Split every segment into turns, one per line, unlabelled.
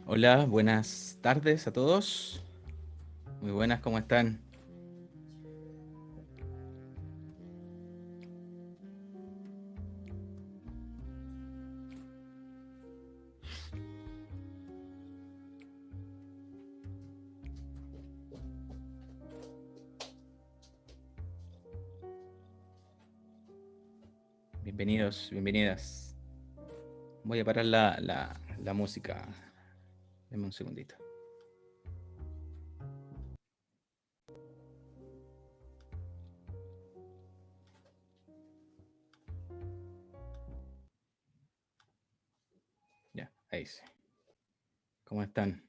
Hola, buenas tardes a todos. Muy buenas, ¿cómo están? Bienvenidos, bienvenidas. Voy a parar la música. Deme un segundito. Ya, ahí sí. ¿Cómo están?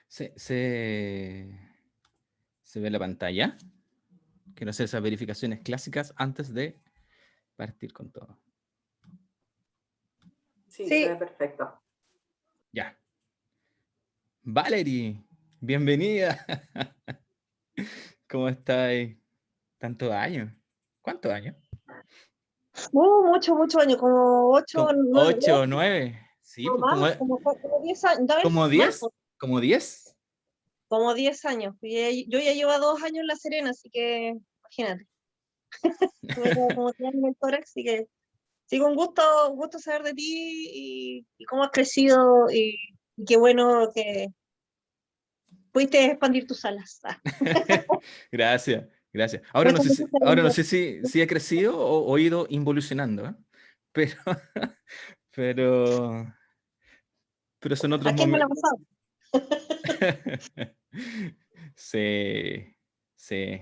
¿Se, se, se ve la pantalla? Quiero hacer esas verificaciones clásicas antes de partir con todo.
Sí, se ve perfecto.
Ya. Valerie, bienvenida. ¿Cómo estáis? ¿Tantos años? ¿Cuántos años?
Mucho años, como 8,
¿Como
9,
8 o 9? Sí,
o
pues como,
más, como 10 años, tal
como
vez más,
10. ¿Como 10?
como 10 años. Yo ya llevo 2 años en La Serena, así que imagínate. Tuve como 10 años en el tórax, así que sí, con gusto saber de ti y cómo has crecido y qué bueno que pudiste expandir tus alas.
Gracias, gracias.
Me hace mucho
Ahora no
cariño.
sé si he crecido o he ido involucionando, ¿eh? Pero, pero, pero son otros
¿A quién me la ha
momentos.
pasado?
Sí, sí.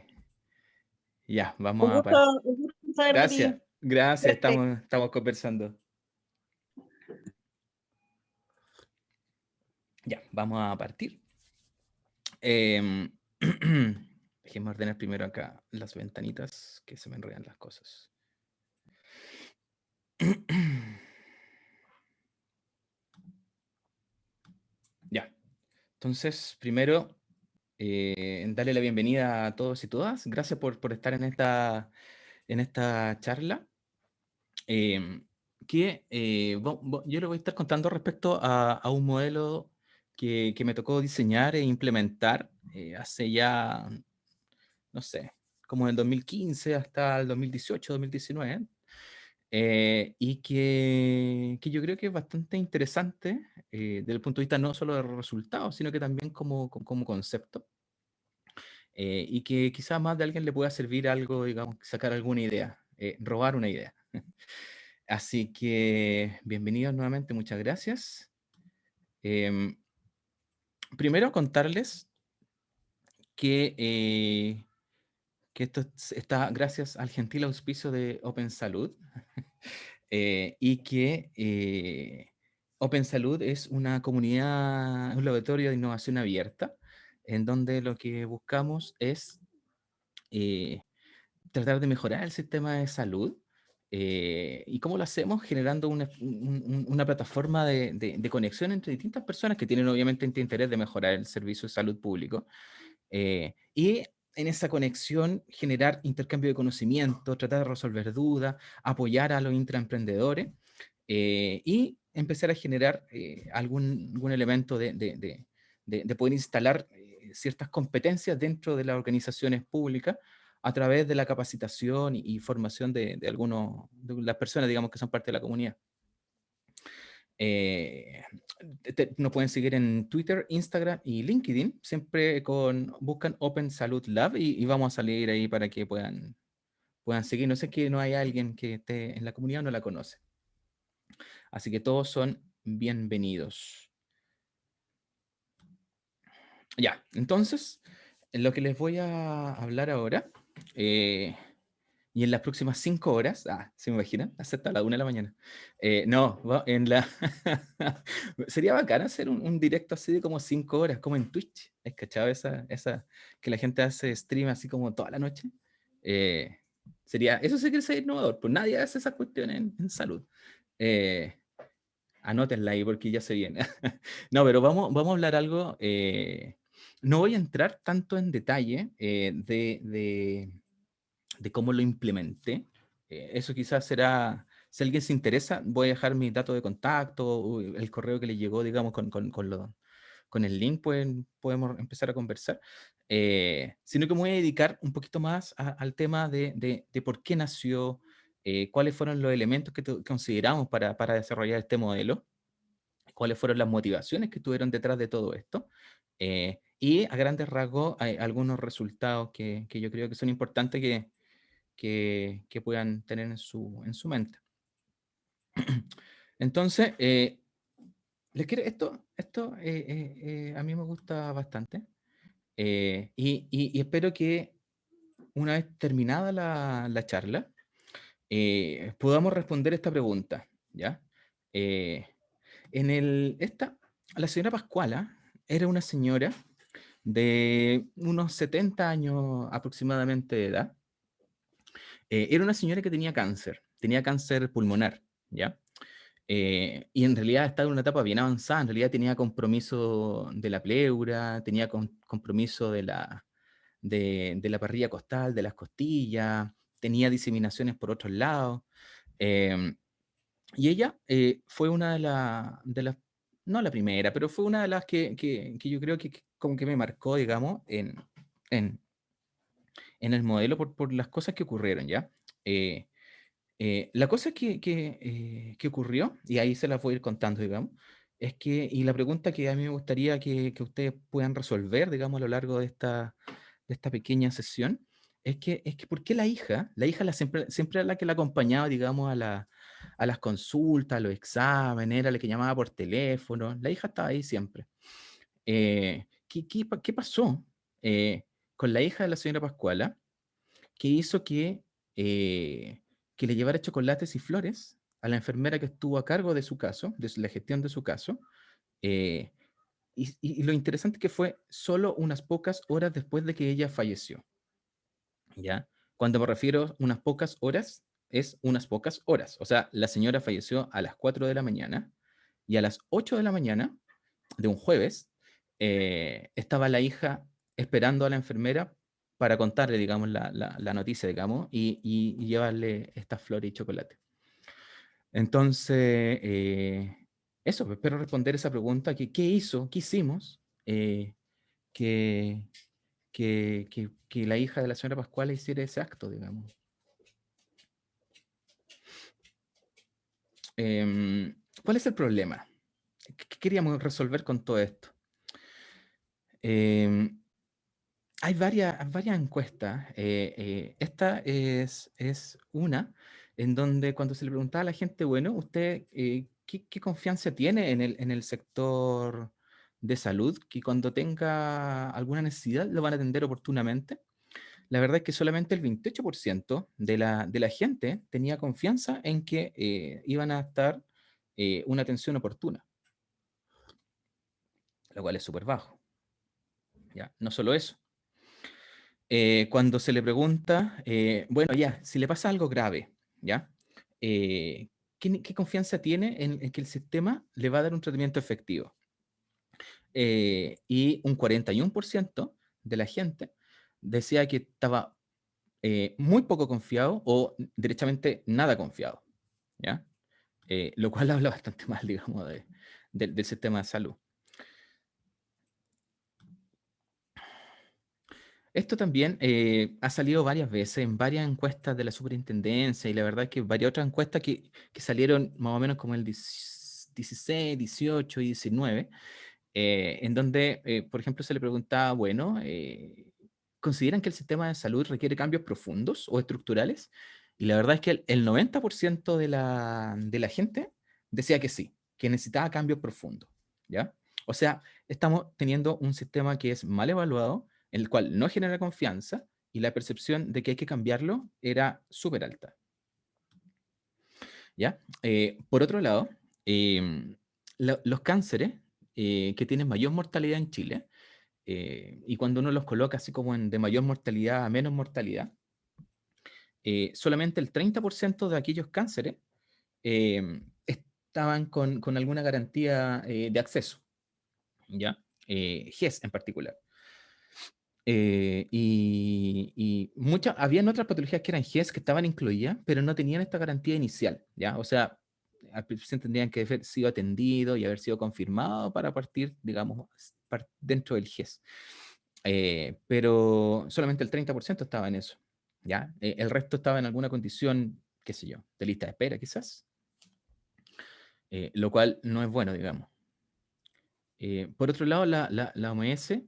Ya, vamos
Un
a
gusto,
par.
un gusto saber de
Gracias,
ti.
gracias,
Verte.
estamos conversando. Ya, vamos a partir. Em, Déjenme ordenar primero acá las ventanitas, que se me enredan las cosas. Ya, entonces, primero, darle la bienvenida a todos y todas. Gracias por estar en esta charla. em, yo le voy a estar contando respecto a un modelo que me tocó diseñar e implementar hace ya, no sé, como en el 2015 hasta el 2018, 2019. Y que yo creo que es bastante interesante desde el punto de vista no solo de resultados, sino que también como concepto. Y que quizás más de alguien le pueda servir algo, digamos, sacar alguna idea, robar una idea. Así que bienvenidos nuevamente, muchas gracias. Em, Primero contarles que esto está gracias al gentil auspicio de Open Salud y que Open Salud es una comunidad, un laboratorio de innovación abierta, en donde lo que buscamos es eh, tratar de mejorar el sistema de salud. ¿Y cómo lo hacemos? Generando una plataforma de conexión entre distintas personas que tienen obviamente este interés de mejorar el servicio de salud público. Y en esa conexión generar intercambio de conocimiento, tratar de resolver dudas, apoyar a los intraemprendedores y empezar a generar algún elemento de poder instalar ciertas competencias dentro de las organizaciones públicas a través de la capacitación y formación de algunos, de las personas, digamos, que son parte de la comunidad. Eh, Nos pueden seguir en Twitter, Instagram y LinkedIn. Siempre buscan Open Salud Lab y vamos a salir ahí para que puedan seguir. No sé que no hay alguien que esté en la comunidad o no la conoce. Así que todos son bienvenidos. Ya, entonces, lo que les voy a hablar ahora, y en las próximas 5 horas, ¿se me imaginan? Hasta la 1 de la mañana. No, sería bacán hacer un directo así de como 5 horas, como en Twitch. ¿Has cachado esa que la gente hace stream así como toda la noche? Eh, eso sí que sería innovador, pues nadie hace esas cuestiones en salud. Eh, Anótenla ahí porque ya se viene. No, pero vamos a hablar algo. No voy a entrar tanto en detalle de cómo lo implementé. Eso quizás será, si alguien se interesa, voy a dejar mis datos de contacto, o el correo que le llegó, digamos, con el link, podemos empezar a conversar. Sino que me voy a dedicar un poquito más al tema de por qué nació, cuáles fueron los elementos que consideramos para desarrollar este modelo, cuáles fueron las motivaciones que tuvieron detrás de todo esto. Y a grandes rasgos hay algunos resultados que yo creo que son importantes que puedan tener en su mente. Entonces, esto a mí me gusta bastante, y espero que una vez terminada la charla, podamos responder esta pregunta, ¿ya? Eh, la señora Pascuala era una señora de unos 70 años aproximadamente de edad. Era una señora que tenía cáncer pulmonar, ¿ya? Y en realidad estaba en una etapa bien avanzada, en realidad tenía compromiso de la pleura, tenía compromiso de la parrilla costal, de las costillas, tenía diseminaciones por otros lados. em, y ella fue una de las, no la primera, pero fue una de las que yo creo que como que me marcó, digamos, en, en el modelo por las cosas que ocurrieron, ¿ya? Eh, la cosa que ocurrió, y ahí se las voy a ir contando, digamos, es que, y la pregunta que a mí me gustaría que ustedes puedan resolver, digamos, a lo largo de esta pequeña sesión, es que ¿por qué la hija siempre era la que la acompañaba, digamos, a las consultas, a los exámenes, era la que llamaba por teléfono, la hija estaba ahí siempre. ¿Qué pasó con la hija de la señora Pascuala que hizo eh, que le llevara chocolates y flores a la enfermera que estuvo a cargo de su caso, la gestión de su caso? eh, y lo interesante que fue solo unas pocas horas después de que ella falleció, ¿ya? Cuando me refiero a unas pocas horas, es unas pocas horas. O sea, la señora falleció a las 4 de la mañana y a las 8 de la mañana de un jueves, estaba la hija esperando a la enfermera para contarle, digamos, la noticia, digamos, y llevarle estas flores y chocolate. Entonces, eso, pues, espero responder esa pregunta, ¿qué hizo, qué hicimos que, que la hija de la señora Pascual hiciera ese acto, digamos? ¿Cuál es el problema? ¿Qué queríamos resolver con todo esto? Em, Hay varias encuestas. Esta es una en donde cuando se le preguntaba a la gente, bueno, ¿usted qué confianza tiene en el sector de salud? Que cuando tenga alguna necesidad lo van a atender oportunamente. La verdad es que solamente el 28% de la gente tenía confianza en que iban a estar una atención oportuna, lo cual es súper bajo. ¿Ya? No solo eso. Cuando se le pregunta, bueno, ya, si le pasa algo grave, ¿ya? ¿Qué confianza tiene en que el sistema le va a dar un tratamiento efectivo? Y un 41% de la gente decía que estaba muy poco confiado o derechamente nada confiado, ¿ya? Lo cual habla bastante mal, digamos, del sistema de salud. Esto también ha salido varias veces en varias encuestas de la superintendencia y la verdad es que varias otras encuestas que salieron más o menos como el 16, 18 y 19, en donde, por ejemplo, se le preguntaba, bueno, ¿consideran que el sistema de salud requiere cambios profundos o estructurales? Y la verdad es que el 90% de la gente decía que sí, que necesitaba cambios profundos, ¿ya? O sea, estamos teniendo un sistema que es mal evaluado, en el cual no genera confianza y la percepción de que hay que cambiarlo era súper alta, ¿ya? Por otro lado, los cánceres que tienen mayor mortalidad en Chile, y cuando uno los coloca así como de mayor mortalidad a menos mortalidad, solamente el 30% de aquellos cánceres estaban con alguna garantía de acceso, ¿ya? GES en particular. Habían otras patologías que eran GES que estaban incluidas, pero no tenían esta garantía inicial, ¿ya? O sea, al paciente tendrían que haber sido atendido y haber sido confirmado para partir, digamos, dentro del GES. Pero solamente el 30% estaba en eso, ¿ya? El resto estaba en alguna condición, qué sé yo, de lista de espera quizás, lo cual no es bueno, digamos. Por otro lado, la OMS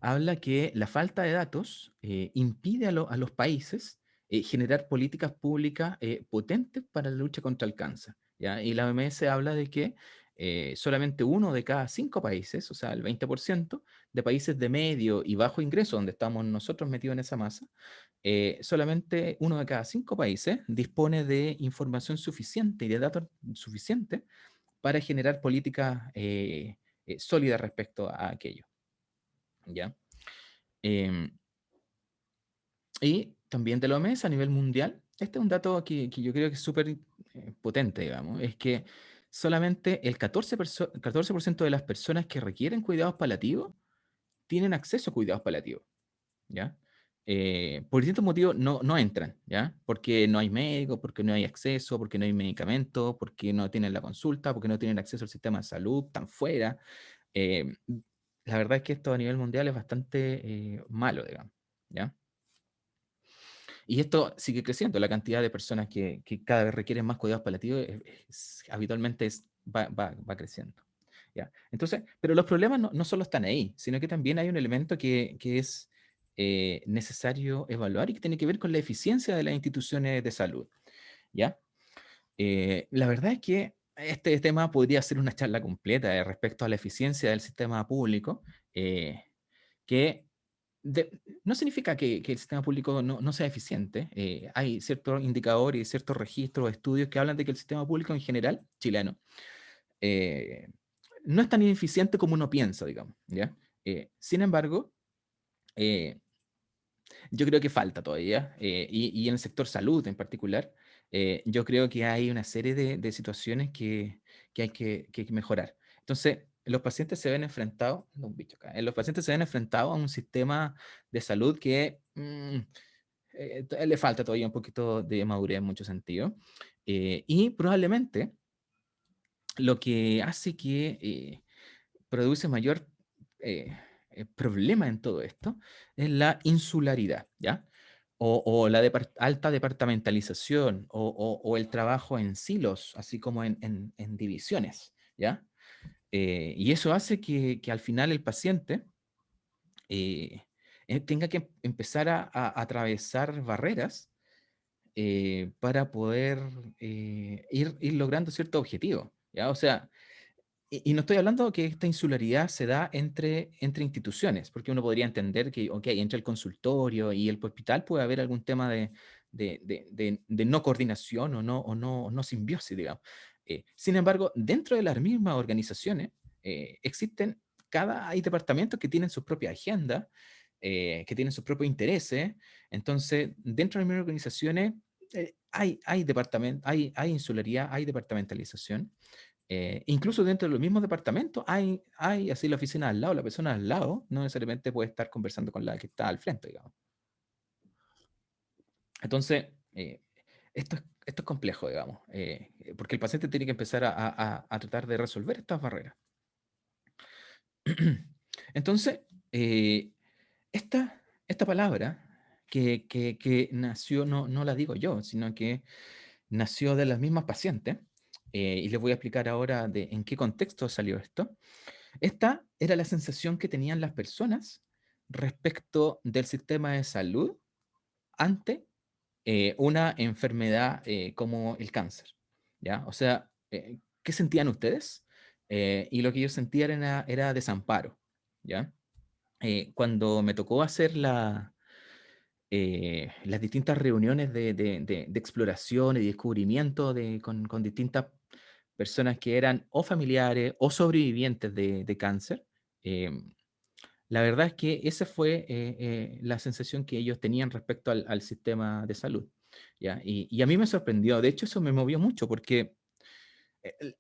habla que la falta de datos impide a los países generar políticas públicas potentes para la lucha contra el cáncer, ¿ya? Y la OMS habla de que solamente uno de cada 5 países, o sea, el 20% de países de medio y bajo ingreso, donde estamos nosotros metidos en esa masa, solamente uno de cada 5 países dispone de información suficiente y de datos suficientes para generar políticas sólidas respecto a aquello, ¿ya? Em, y también de la OMS a nivel mundial, este es un dato que yo creo que es súper potente, digamos, es que solamente el 14% de las personas que requieren cuidados paliativos tienen acceso a cuidados paliativos, ¿ya? Por distintos motivos no entran, ¿ya? Porque no hay médico, porque no hay acceso, porque no hay medicamento, porque no tienen la consulta, porque no tienen acceso al sistema de salud, están fuera. Eh, la verdad es que esto a nivel mundial es bastante malo, digamos, ¿ya? Y esto sigue creciendo, la cantidad de personas que cada vez requieren más cuidados paliativos habitualmente va creciendo. ¿Ya? Entonces, pero los problemas no solo están ahí, sino que también hay un elemento que es necesario evaluar y que tiene que ver con la eficiencia de las instituciones de salud. ¿Ya? La verdad es que este tema podría ser una charla completa respecto a la eficiencia del sistema público, que no significa que el sistema público no sea eficiente. Hay ciertos indicadores y ciertos registros, estudios que hablan de que el sistema público en general, chileno, eh, no es tan ineficiente como uno piensa, digamos, ¿ya? Sin embargo, eh, yo creo que falta todavía, y en el sector salud en particular, yo creo que hay una serie de situaciones que hay que mejorar. Entonces, los pacientes se ven enfrentados, no, un bicho acá, los pacientes se ven enfrentados a un sistema de salud que le falta todavía un poquito de madurez en muchos sentidos, y probablemente lo que hace que produce mayor problema en todo esto es la insularidad, ¿ya? O la alta departamentalización o el trabajo en silos, así como en divisiones, ¿ya? Y eso hace que al final el paciente eh, tenga que empezar a atravesar barreras para poder ir logrando cierto objetivo, ¿ya? O sea, y no estoy hablando que esta insularidad se da entre instituciones, porque uno podría entender que, ok, entre el consultorio y el hospital puede haber algún tema de no coordinación o no simbiosis, digamos. Sin embargo, dentro de las mismas organizaciones existen, hay departamentos que tienen sus propias agendas, que tienen sus propios intereses. Entonces, dentro de las mismas organizaciones hay departamento, hay insularidad, hay departamentalización. Incluso dentro de los mismos departamentos hay así la oficina al lado, la persona al lado no necesariamente puede estar conversando con la que está al frente, digamos. Entonces, esto es complejo, digamos, porque el paciente tiene que empezar a tratar de resolver estas barreras. Entonces, esta palabra que nació, no la digo yo, sino que nació de las mismas pacientes, y les voy a explicar ahora en qué contexto salió esto. Esta era la sensación que tenían las personas respecto del sistema de salud ante una enfermedad como el cáncer, ¿ya? O sea, ¿qué sentían ustedes? Y lo que ellos sentían era desamparo, ¿ya? Cuando me tocó hacer las distintas reuniones de exploración y descubrimiento con distintas personas que eran o familiares o sobrevivientes de cáncer, la verdad es que esa fue la sensación que ellos tenían respecto al sistema de salud, ¿ya? Y a mí me sorprendió, de hecho eso me movió mucho porque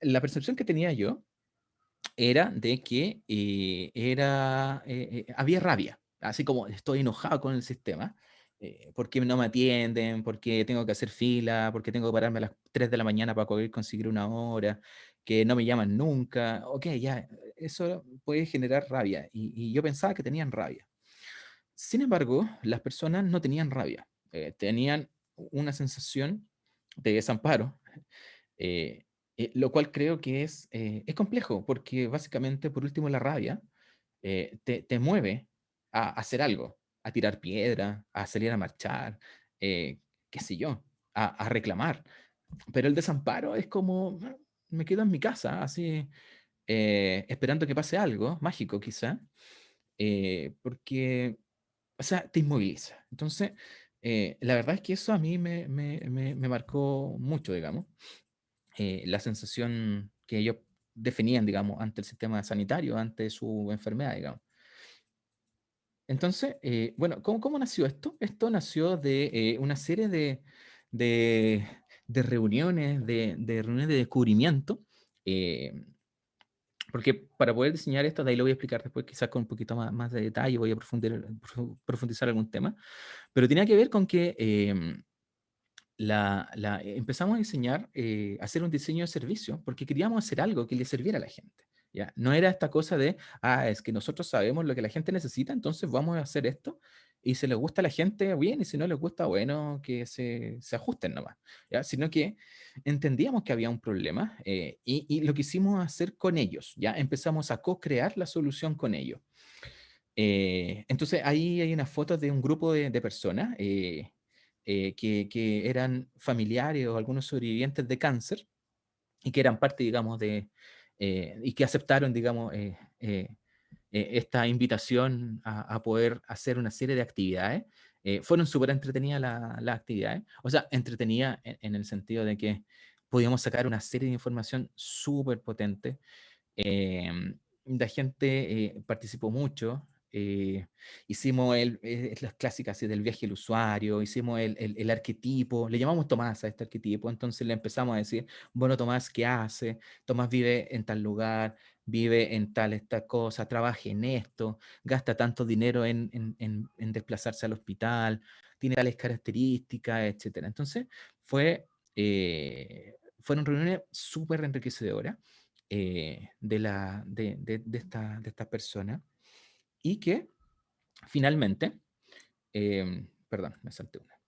La percepción que tenía yo era de que había rabia, así como estoy enojado con el sistema, porque no me atienden, porque tengo que hacer fila, porque tengo que pararme a las 3 de la mañana para poder conseguir una hora, que no me llaman nunca. Ok, ya, eso puede generar rabia. Y yo pensaba que tenían rabia. Sin embargo, las personas no tenían rabia, tenían una sensación de desamparo, eh, lo cual creo que es complejo, porque básicamente, por último, la rabia te mueve a hacer algo, a tirar piedra, a salir a marchar, qué sé yo, a reclamar. Pero el desamparo es como, me quedo en mi casa, así, esperando que pase algo mágico quizá, porque, o sea, te inmoviliza. Entonces, la verdad es que eso a mí me marcó mucho, digamos, la sensación que ellos definían, digamos, ante el sistema sanitario, ante su enfermedad, digamos. Entonces, bueno, ¿cómo nació esto? Esto nació de una serie de, de reuniones, de reuniones de descubrimiento, eh, porque para poder diseñar esto, de ahí lo voy a explicar después, quizás con un poquito más de detalle, voy a profundizar algún tema, pero tenía que ver con que empezamos a diseñar, hacer un diseño de servicio, porque queríamos hacer algo que le sirviera a la gente. ¿Ya? No era esta cosa de, es que nosotros sabemos lo que la gente necesita, entonces vamos a hacer esto, y si les gusta a la gente, bien, y si no les gusta, bueno, que se ajusten nomás. ¿Ya? Sino que entendíamos que había un problema, y lo quisimos hacer con ellos. ¿Ya? Empezamos a co-crear la solución con ellos. Entonces ahí hay una foto de un grupo de personas que eran familiares o algunos sobrevivientes de cáncer y que eran parte, digamos, y que aceptaron, digamos, esta invitación a poder hacer una serie de actividades. Fueron súper entretenidas las actividades, o sea, entretenidas en el sentido de que podíamos sacar una serie de información súper potente. La gente participó mucho. Hicimos las clásicas así, del viaje del usuario, hicimos el arquetipo, le llamamos Tomás a este arquetipo, entonces le empezamos a decir, bueno, Tomás, ¿qué hace? Tomás vive en tal lugar, vive en tal esta cosa, trabaja en esto, gasta tanto dinero en desplazarse al hospital, tiene tales características, etcétera. Entonces, fueron reuniones súper enriquecedoras de esta persona y que finalmente, perdón, me salté una,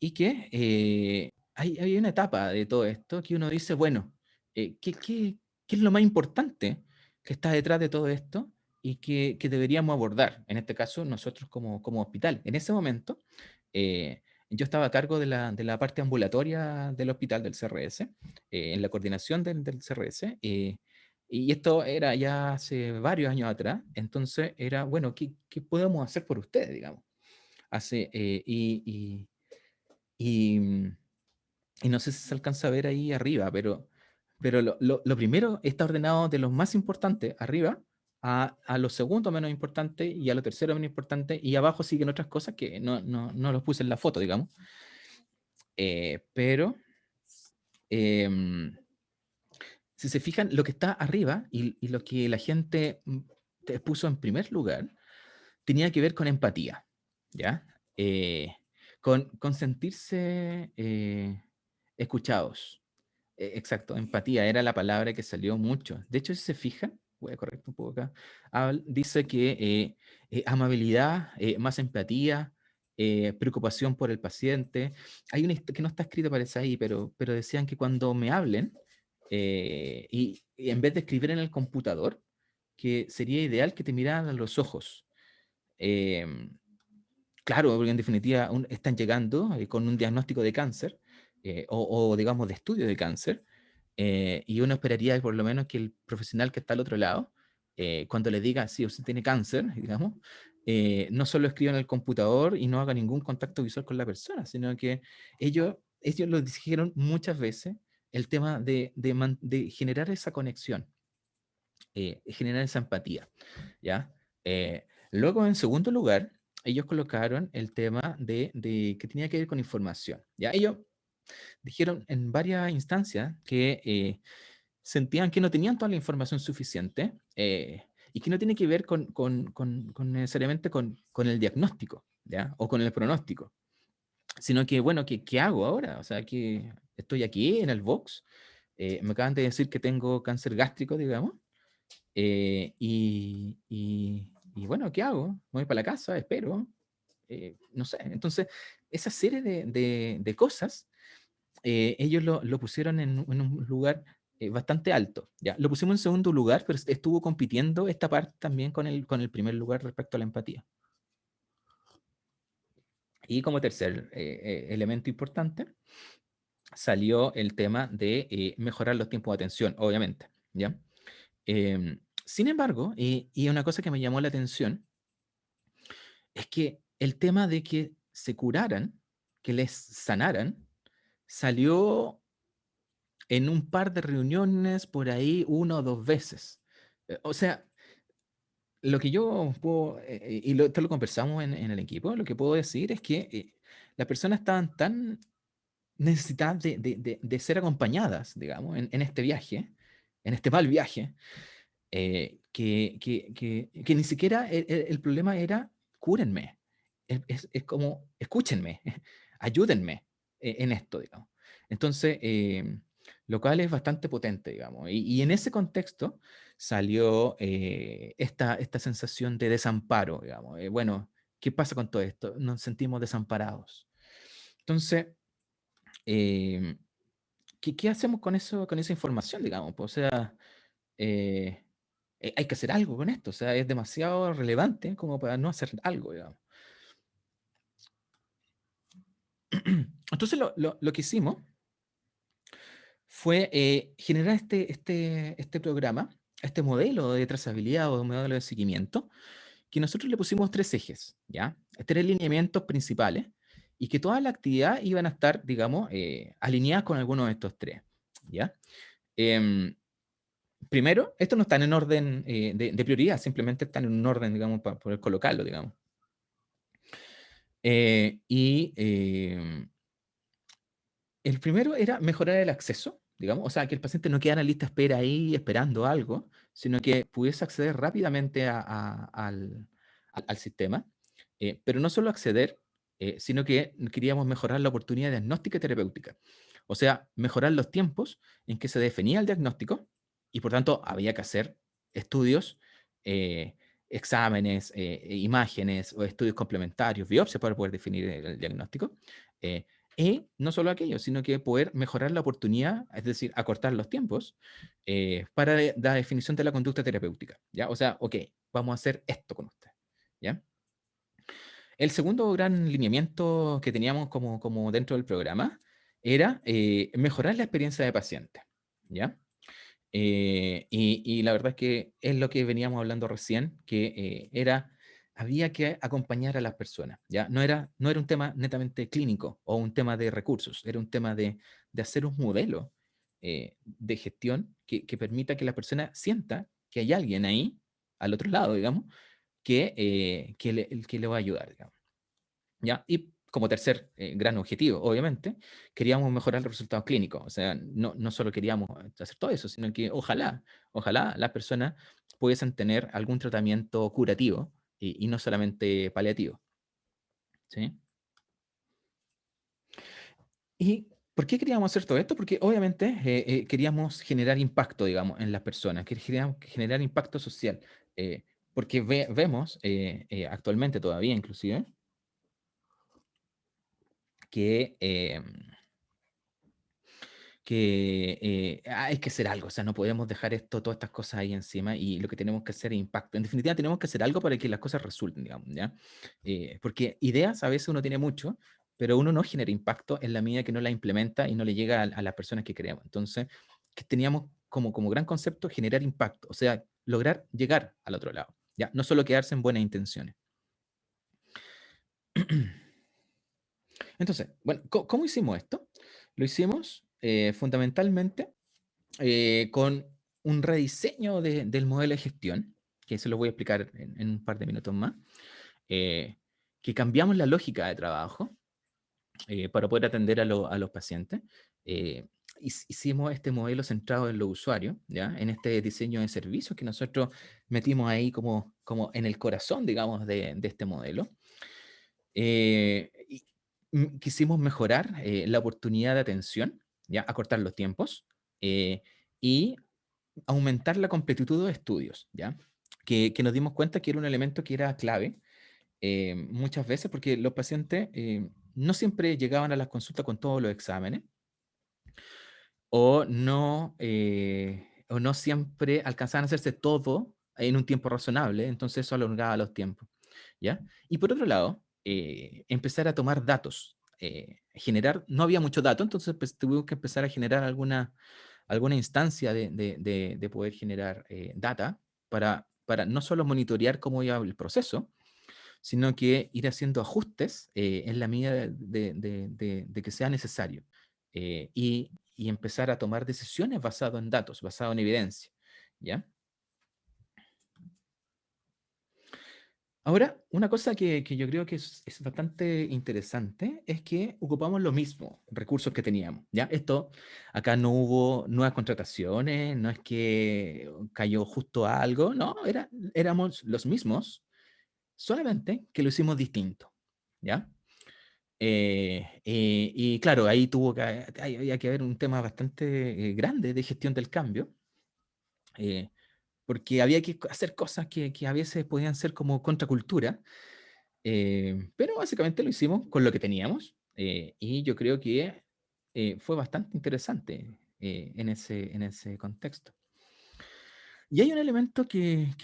y que hay una etapa de todo esto que uno dice, bueno, ¿qué es lo más importante que está detrás de todo esto y que deberíamos abordar? En este caso, nosotros como hospital. En ese momento, yo estaba a cargo de la parte ambulatoria del hospital del CRS, en la coordinación del CRS, y esto era ya hace varios años atrás, entonces era, bueno, ¿qué podemos hacer por ustedes, digamos? Hace, y, mm, y no sé si se alcanza a ver ahí arriba, pero lo primero está ordenado de los más importantes arriba a lo segundo menos importante y a lo tercero menos importante, y abajo siguen otras cosas que no los puse en la foto, digamos. Pero em, si se fijan, lo que está arriba y lo que la gente te puso en primer lugar tenía que ver con empatía, ¿ya? Con sentirse escuchados. Exacto, empatía era la palabra que salió mucho. De hecho, si se fijan, voy a corregir un poco acá, dice que amabilidad, más empatía, preocupación por el paciente. Hay una que no está escrita, parece ahí, pero decían que cuando me hablen, y en vez de escribir en el computador, que sería ideal que te miraran a los ojos. Em, Claro, porque en definitiva están llegando con un diagnóstico de cáncer, o, digamos de estudio de cáncer, y uno esperaría que por lo menos que el profesional que está al otro lado, cuando le diga si usted tiene cáncer, digamos, no solo escriba en el computador y no haga ningún contacto visual con la persona, sino que ellos lo dijeron muchas veces, el tema de generar esa conexión, generar esa empatía, ¿ya? Luego, en segundo lugar, ellos colocaron el tema de que tenía que ver con información, ¿ya? Ellos dijeron en varias instancias que sentían que no tenían toda la información suficiente, y que no tiene que ver con necesariamente con el diagnóstico, ¿ya? O con el pronóstico, sino que, bueno, ¿qué hago ahora? O sea, que estoy aquí en el box, me acaban de decir que tengo cáncer gástrico, digamos, y bueno, ¿qué hago? Me voy para la casa, espero, no sé. Entonces, esa serie de cosas, ellos lo pusieron en un lugar bastante alto. ¿Ya? Lo pusimos en segundo lugar, pero estuvo compitiendo esta parte también con el primer lugar respecto a la empatía. Y como tercer elemento importante, salió el tema de mejorar los tiempos de atención, obviamente. ¿Ya? Sin embargo, y una cosa que me llamó la atención, es que el tema de que se curaran, que les sanaran, salió en un par de reuniones por ahí 1 o 2 veces. O sea, lo que yo puedo, esto lo conversamos en el equipo, lo que puedo decir es que las personas estaban tan necesitadas de ser acompañadas, digamos, en este viaje, en este mal viaje, que ni siquiera el problema era cúrenme. Es como, escúchenme, ayúdenme en esto, digamos. Entonces, lo cual es bastante potente, digamos. Y en ese contexto salió esta sensación de desamparo, digamos. Bueno, ¿qué pasa con todo esto? Nos sentimos desamparados. Entonces, eh, ¿qué hacemos con eso, con esa información, digamos? Pues, o sea, eh, hay que hacer algo con esto, o sea, es demasiado relevante como para no hacer algo, digamos. Entonces, lo que hicimos fue generar este programa, este modelo de trazabilidad o modelo de seguimiento, que nosotros le pusimos 3 ejes, ¿ya? 3 lineamientos principales, y que toda la actividad iban a estar, digamos, alineadas con alguno de estos 3, ¿ya? Em, Primero, estos no están en orden de prioridad, simplemente están en un orden, digamos, para poder colocarlo, digamos. El primero era mejorar el acceso, digamos, o sea, que el paciente no quedara en lista de espera ahí esperando algo, sino que pudiese acceder rápidamente al sistema. Pero no solo acceder, sino que queríamos mejorar la oportunidad diagnóstica y terapéutica. O sea, mejorar los tiempos en que se definía el diagnóstico y por tanto había que hacer estudios, eh, exámenes, imágenes o estudios complementarios, biopsias para poder definir el diagnóstico. eh, y no solo aquello, sino que poder mejorar la oportunidad, es decir, acortar los tiempos para la definición de la conducta terapéutica. ¿Ya? O sea, ok, vamos a hacer esto con usted. ¿Ya? El segundo gran lineamiento que teníamos como dentro del programa era mejorar la experiencia de paciente. ¿Ya? Y la verdad es que es lo que veníamos hablando recién, que había que acompañar a las personas, ¿ya? No era un tema netamente clínico o un tema de recursos, era un tema de hacer un modelo de gestión que permita que la persona sienta que hay alguien ahí, al otro lado, digamos, que le va a ayudar, digamos. ¿Ya? Y como tercer gran objetivo, obviamente, queríamos mejorar los resultados clínicos. O sea, no solo queríamos hacer todo eso, sino que ojalá las personas pudiesen tener algún tratamiento curativo y no solamente paliativo. ¿Sí? ¿Y por qué queríamos hacer todo esto? Porque obviamente queríamos generar impacto, digamos, en las personas, queríamos generar impacto social. Porque vemos actualmente todavía, inclusive, que hay que hacer algo, o sea, no podemos dejar todas estas cosas ahí encima y lo que tenemos que hacer es impacto. En definitiva, tenemos que hacer algo para que las cosas resulten, digamos, ¿ya? Porque ideas a veces uno tiene mucho, pero uno no genera impacto en la medida que no la implementa y no le llega a las personas que queremos. Entonces, que teníamos como gran concepto generar impacto, o sea, lograr llegar al otro lado, ¿ya? No solo quedarse en buenas intenciones. Entonces, bueno, ¿cómo hicimos esto? Lo hicimos fundamentalmente con un rediseño del modelo de gestión, que se lo voy a explicar en un par de minutos más, eh, que cambiamos la lógica de trabajo para poder atender a los pacientes. hicimos este modelo centrado en los usuarios, ¿ya? En este diseño de servicios que nosotros metimos ahí como en el corazón, digamos, de este modelo. Y quisimos mejorar la oportunidad de atención, ¿ya? Acortar los tiempos y aumentar la completitud de estudios, ¿ya? Que nos dimos cuenta que era un elemento que era clave muchas veces porque los pacientes no siempre llegaban a las consultas con todos los exámenes o no siempre alcanzaban a hacerse todo en un tiempo razonable, entonces eso alargaba los tiempos, ¿ya? Y por otro lado, empezar a tomar datos, generar, no había mucho dato, entonces pues, tuvimos que empezar a generar alguna instancia de poder generar data para no solo monitorear cómo iba el proceso, sino que ir haciendo ajustes en la medida de que sea necesario y empezar a tomar decisiones basado en datos, basado en evidencia, ¿ya? Ahora, una cosa que yo creo que es bastante interesante es que ocupamos los mismos recursos que teníamos, ¿ya? Esto, acá no hubo nuevas contrataciones, no es que cayó justo algo, no, éramos los mismos, solamente que lo hicimos distinto, ¿ya? Y claro, ahí había que haber un tema bastante grande de gestión del cambio, eh, porque había que hacer cosas que a veces podían ser como contracultura, pero básicamente lo hicimos con lo que teníamos, y yo creo que fue bastante interesante en ese contexto. Y hay un elemento que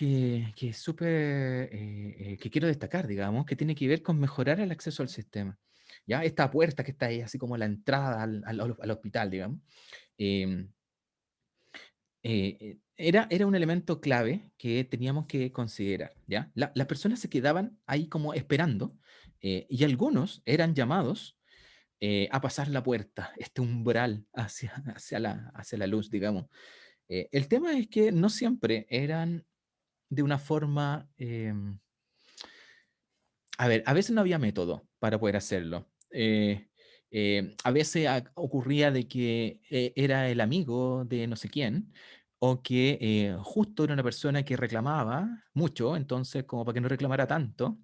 es súper, que quiero destacar, digamos, que tiene que ver con mejorar el acceso al sistema. ¿Ya? Esta puerta que está ahí, así como la entrada al hospital, digamos, em, era un elemento clave que teníamos que considerar, ¿ya? Las personas se quedaban ahí como esperando y algunos eran llamados a pasar la puerta, este umbral hacia la luz, digamos. El tema es que no siempre eran de una forma, a ver, a veces no había método para poder hacerlo. A veces ocurría de que era el amigo de no sé quién, o que justo era una persona que reclamaba mucho, entonces como para que no reclamara tanto,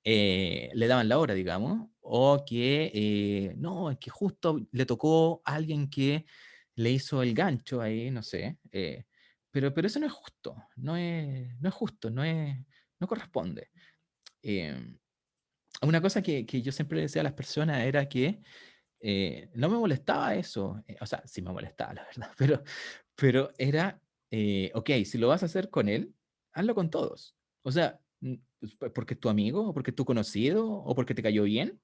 le daban la hora, digamos, o que no, es que justo le tocó a alguien que le hizo el gancho ahí, no sé, pero eso no es justo, no es justo, no corresponde. Em, una cosa que yo siempre le decía a las personas era que no me molestaba eso, o sea, sí me molestaba, la verdad, pero era, ok, si lo vas a hacer con él, hazlo con todos. O sea, pues, porque es tu amigo, o porque es tu conocido, o porque te cayó bien,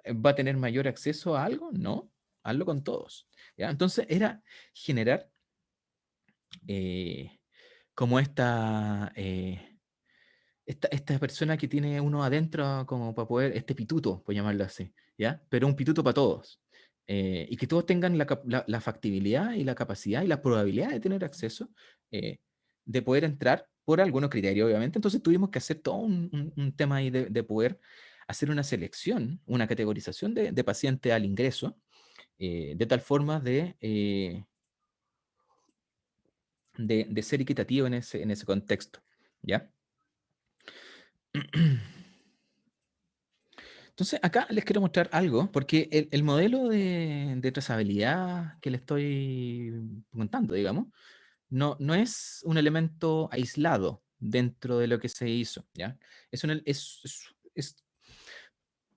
va a tener mayor acceso a algo, no, hazlo con todos. ¿Ya? Entonces era generar eh, como esta persona que tiene uno adentro como para poder, este pituto, por llamarlo así, ¿ya? Pero un pituto para todos. Y que todos tengan la factibilidad y la capacidad y la probabilidad de tener acceso, de poder entrar por algunos criterios, obviamente. Entonces tuvimos que hacer todo un tema ahí de poder hacer una selección, una categorización de pacientes al ingreso, de tal forma de ser equitativo en ese contexto, ¿ya? Entonces, acá les quiero mostrar algo, porque el modelo de trazabilidad que les estoy contando, digamos, no es un elemento aislado dentro de lo que se hizo, ¿ya?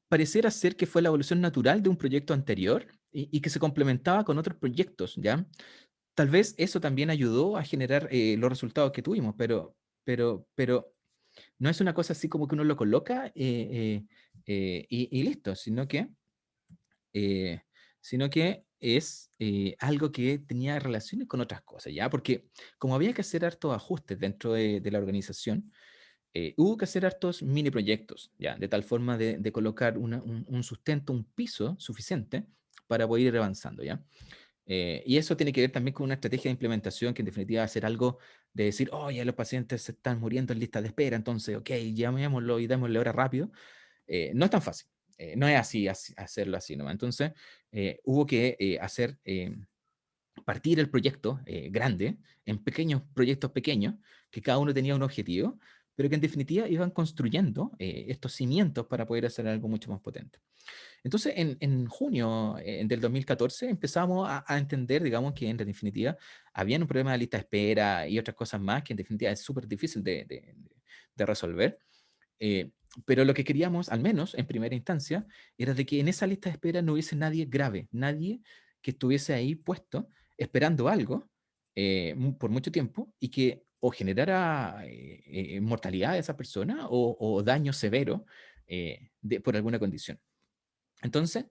Pareciera ser que fue la evolución natural de un proyecto anterior y que se complementaba con otros proyectos, ¿ya? Tal vez eso también ayudó a generar los resultados que tuvimos, pero no es una cosa así como que uno lo coloca y listo, eh, sino que es algo que tenía relaciones con otras cosas, ¿ya? Porque como había que hacer hartos ajustes dentro de la organización, hubo que hacer hartos mini proyectos, ¿ya? De tal forma de colocar un sustento, un piso suficiente para poder ir avanzando, ¿ya? Y eso tiene que ver también con una estrategia de implementación que en definitiva va a ser algo de decir, oye, los pacientes se están muriendo en lista de espera, entonces, ok, llamémoslo y démosle ahora rápido. No es tan fácil. No es hacerlo así nomás. Entonces, hubo que partir el proyecto grande en pequeños proyectos pequeños, que cada uno tenía un objetivo, pero que en definitiva iban construyendo estos cimientos para poder hacer algo mucho más potente. Entonces, en junio del 2014 empezamos a entender, digamos, que en definitiva había un problema de lista de espera y otras cosas más que en definitiva es súper difícil de resolver. Pero lo que queríamos, al menos en primera instancia, era de que en esa lista de espera no hubiese nadie grave, nadie que estuviese ahí puesto esperando algo por mucho tiempo y que o generara mortalidad de esa persona o daño severo por alguna condición. Entonces,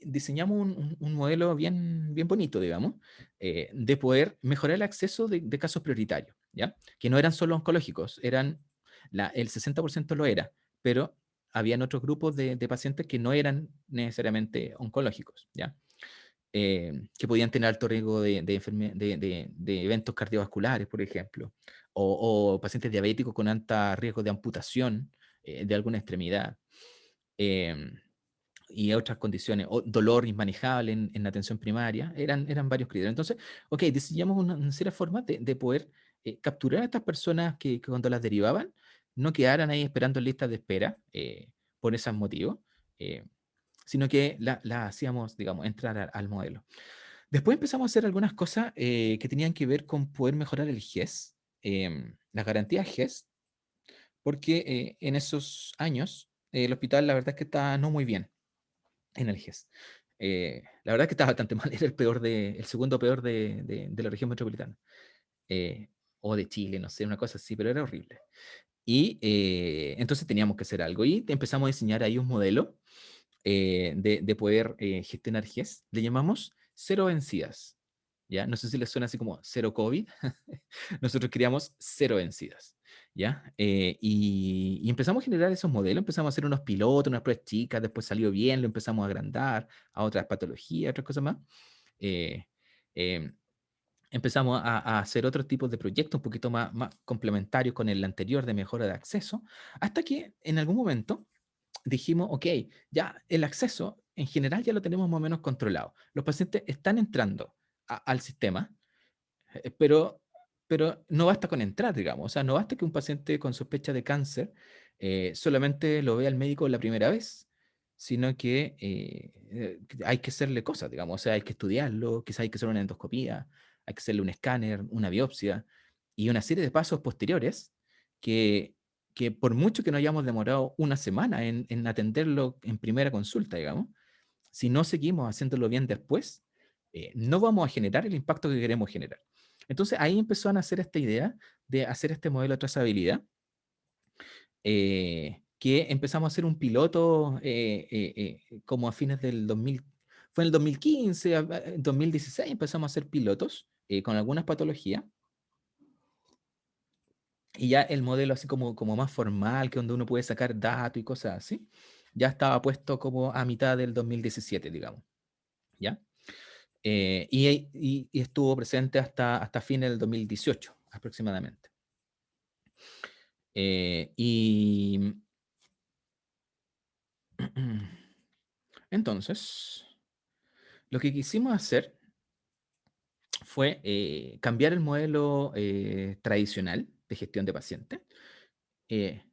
diseñamos un modelo bien bonito, digamos, de poder mejorar el acceso de casos prioritarios, ¿ya? Que no eran solo oncológicos, el 60% lo era, pero habían otros grupos de pacientes que no eran necesariamente oncológicos, ¿ya? Que podían tener alto riesgo de eventos cardiovasculares, por ejemplo, o pacientes diabéticos con alto riesgo de amputación de alguna extremidad. em, y otras condiciones, o dolor inmanejable en la atención primaria, eran varios criterios. Entonces, ok, diseñamos una serie de formas de poder capturar a estas personas que cuando las derivaban no quedaran ahí esperando en listas de espera por esos motivos, eh, sino que la hacíamos, digamos, entrar al modelo. Después empezamos a hacer algunas cosas que tenían que ver con poder mejorar el GES, las garantías GES, porque en esos años el hospital la verdad es que está no muy bien en el GES. La verdad es que estaba bastante mal, era el segundo peor de la región metropolitana. eh, o de Chile, no sé, una cosa así, pero era horrible. Y entonces teníamos que hacer algo y empezamos a diseñar ahí un modelo de poder gestionar GES. Le llamamos cero vencidas. ¿Ya? No sé si les suena así como cero COVID. Nosotros queríamos cero vencidas. ¿Ya? Y empezamos a generar esos modelos, empezamos a hacer unos pilotos, unas pruebas chicas, después salió bien, lo empezamos a agrandar a otras patologías, otras cosas más. Eh, em, Empezamos a hacer otros tipos de proyectos un poquito más complementarios con el anterior de mejora de acceso, hasta que en algún momento dijimos, ok, ya el acceso en general ya lo tenemos más o menos controlado. Los pacientes están entrando al sistema, pero, pero no basta con entrar, digamos. O sea, no basta que un paciente con sospecha de cáncer solamente lo vea el médico la primera vez, sino que hay que hacerle cosas, digamos. O sea, hay que estudiarlo, quizás hay que hacer una endoscopía, hay que hacerle un escáner, una biopsia y una serie de pasos posteriores que, que por mucho que no hayamos demorado una semana en atenderlo en primera consulta, digamos, si no seguimos haciéndolo bien después, no vamos a generar el impacto que queremos generar. Entonces ahí empezó a nacer esta idea de hacer este modelo de trazabilidad, que empezamos a hacer un piloto como a fines del 2000, fue en el 2015, 2016 empezamos a hacer pilotos con algunas patologías, y ya el modelo así como más formal, que donde uno puede sacar datos y cosas así, ya estaba puesto como a mitad del 2017, digamos, ¿ya? Y estuvo presente hasta fines del 2018 aproximadamente. Y entonces, lo que quisimos hacer fue cambiar el modelo tradicional de gestión de pacientes eh,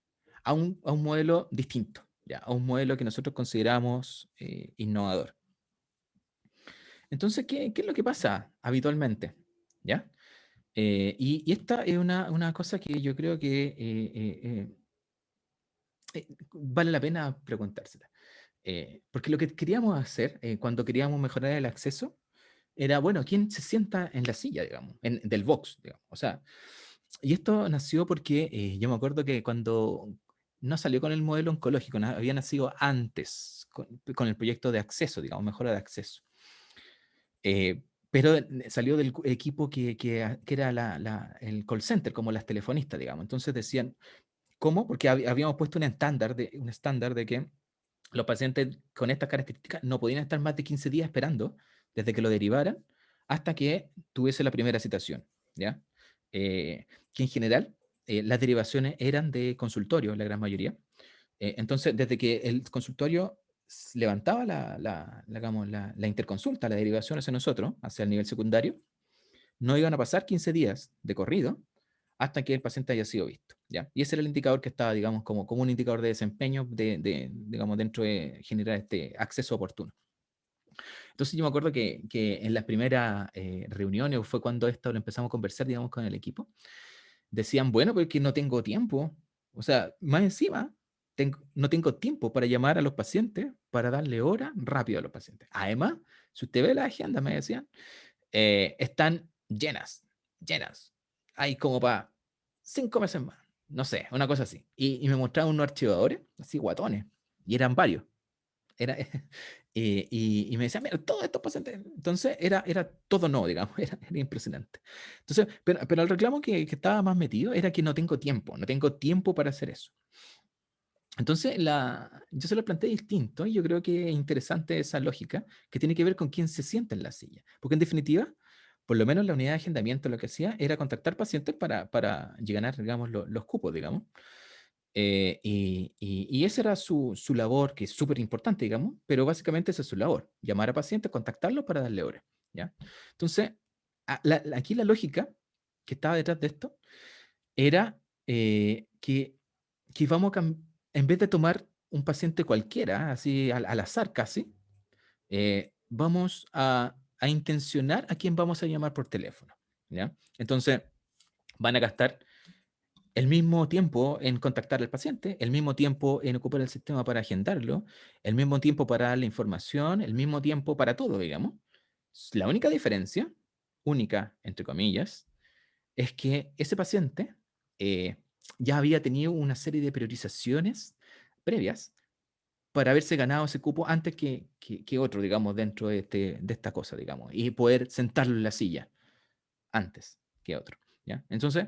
a un modelo distinto, ¿ya? A un modelo que nosotros consideramos innovador. Entonces, ¿qué es lo que pasa habitualmente? ¿Ya? Y esta es una cosa que yo creo que vale la pena preguntársela. Porque lo que queríamos hacer cuando queríamos mejorar el acceso era, bueno, ¿quién se sienta en la silla, digamos, del box, digamos? O sea, y esto nació porque yo me acuerdo que cuando no salió con el modelo oncológico, había nacido antes con el proyecto de acceso, digamos, mejora de acceso. Pero salió del equipo que era el call center, como las telefonistas, digamos. Entonces decían, ¿cómo? Porque habíamos puesto un estándar de que los pacientes con estas características no podían estar más de 15 días esperando desde que lo derivaran hasta que tuviese la primera citación, ¿ya? Que en general las derivaciones eran de consultorio, la gran mayoría. Entonces, desde que el consultorio levantaba digamos, la interconsulta, la derivación hacia nosotros, hacia el nivel secundario, no iban a pasar 15 días de corrido hasta que el paciente haya sido visto, ¿ya? Y ese era el indicador que estaba, digamos, como un indicador de desempeño digamos, dentro de generar este acceso oportuno. Entonces yo me acuerdo que en las primeras reuniones, fue cuando esto lo empezamos a conversar, digamos, con el equipo, decían, bueno, porque no tengo tiempo. O sea, más encima, no tengo tiempo para llamar a los pacientes, para darle hora rápido a los pacientes. Además, si usted ve la agenda, me decían, están llenas, llenas. Hay como para 5 meses más. No sé, una cosa así. Y me mostraban unos archivadores, así guatones, y eran varios. Era, y me decían, mira, todos estos pacientes. Entonces era todo no, digamos, era impresionante. Entonces, pero el reclamo que estaba más metido era que no tengo tiempo, no tengo tiempo para hacer eso. Entonces, yo se lo planteé distinto y yo creo que es interesante esa lógica que tiene que ver con quién se sienta en la silla. Porque en definitiva, por lo menos la unidad de agendamiento lo que hacía era contactar pacientes para ganar, digamos, los cupos, digamos. Y esa era su labor, que es súper importante, digamos, pero básicamente esa es su labor, llamar a pacientes, contactarlos para darle hora, ¿ya? Entonces, aquí la lógica que estaba detrás de esto era que vamos en vez de tomar un paciente cualquiera, así al azar casi, vamos a intencionar a quién vamos a llamar por teléfono, ¿ya? Entonces, van a gastar el mismo tiempo en contactar al paciente, el mismo tiempo en ocupar el sistema para agendarlo, el mismo tiempo para dar la información, el mismo tiempo para todo, digamos. La única diferencia, única, entre comillas, es que ese paciente eh, ya había tenido una serie de priorizaciones previas para haberse ganado ese cupo antes que otro, digamos, dentro de esta cosa, digamos, y poder sentarlo en la silla antes que otro, ¿ya? Entonces,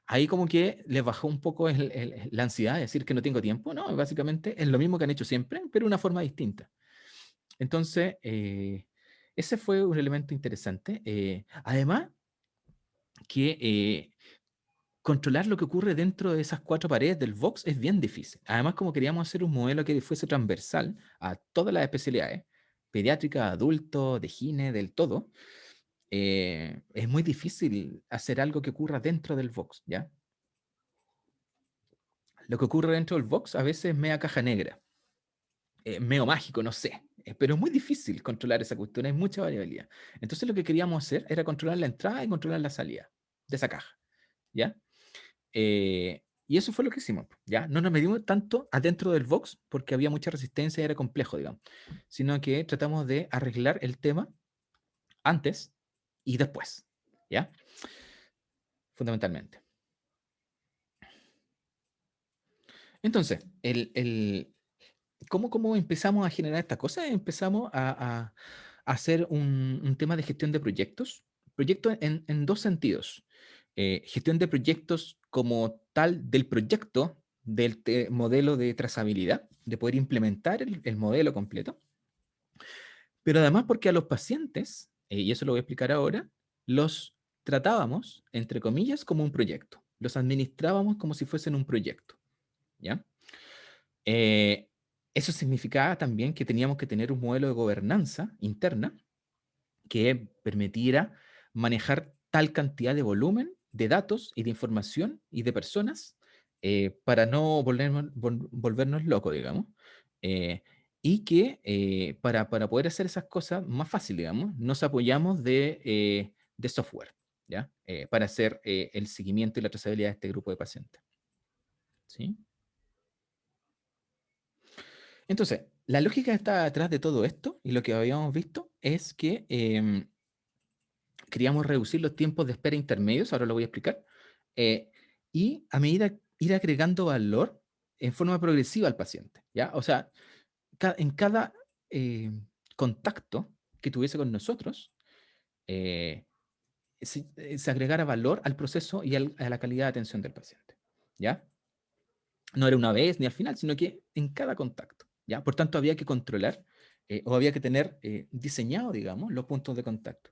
ahí como que les bajó un poco la ansiedad de decir que no tengo tiempo, ¿no? Básicamente es lo mismo que han hecho siempre, pero de una forma distinta. Entonces, ese fue un elemento interesante. Además, que controlar lo que ocurre dentro de esas 4 paredes del Vox es bien difícil. Además, como queríamos hacer un modelo que fuese transversal a todas las especialidades, pediátrica, adulto, de gine, del todo, es muy difícil hacer algo que ocurra dentro del Vox, ¿ya? Lo que ocurre dentro del Vox a veces es media caja negra, medio mágico, no sé, pero es muy difícil controlar esa cuestión, hay mucha variabilidad. Entonces lo que queríamos hacer era controlar la entrada y controlar la salida de esa caja, ¿ya? Y eso fue lo que hicimos, ¿ya? No nos medimos tanto adentro del Vox porque había mucha resistencia y era complejo, digamos, sino que tratamos de arreglar el tema antes y después, ¿ya? Fundamentalmente. Entonces, ¿cómo empezamos a generar esta cosa? Empezamos a hacer un tema de gestión de proyectos. Proyectos en 2 sentidos. Gestión de proyectos como tal del proyecto del modelo de trazabilidad, de poder implementar el modelo completo. Pero además porque a los pacientes, y eso lo voy a explicar ahora, los tratábamos, entre comillas, como un proyecto. Los administrábamos como si fuesen un proyecto, ¿ya? Eh, Eso significaba también que teníamos que tener un modelo de gobernanza interna que permitiera manejar tal cantidad de volumen de datos y de información y de personas para no volvernos locos, digamos. eh, y que para poder hacer esas cosas más fácil, digamos, nos apoyamos de software, ¿ya? Para hacer el seguimiento y la trazabilidad de este grupo de pacientes. ¿Sí? Entonces, la lógica que está detrás de todo esto y lo que habíamos visto es que queríamos reducir los tiempos de espera intermedios, ahora lo voy a explicar, eh, y a medida ir agregando valor en forma progresiva al paciente, ¿ya? O sea, en cada eh, contacto que tuviese con nosotros, eh, se agregara valor al proceso y a la calidad de atención del paciente, ¿ya? No era una vez ni al final, sino que en cada contacto, ¿ya? Por tanto, había que controlar o había que tener diseñado, digamos, los puntos de contacto.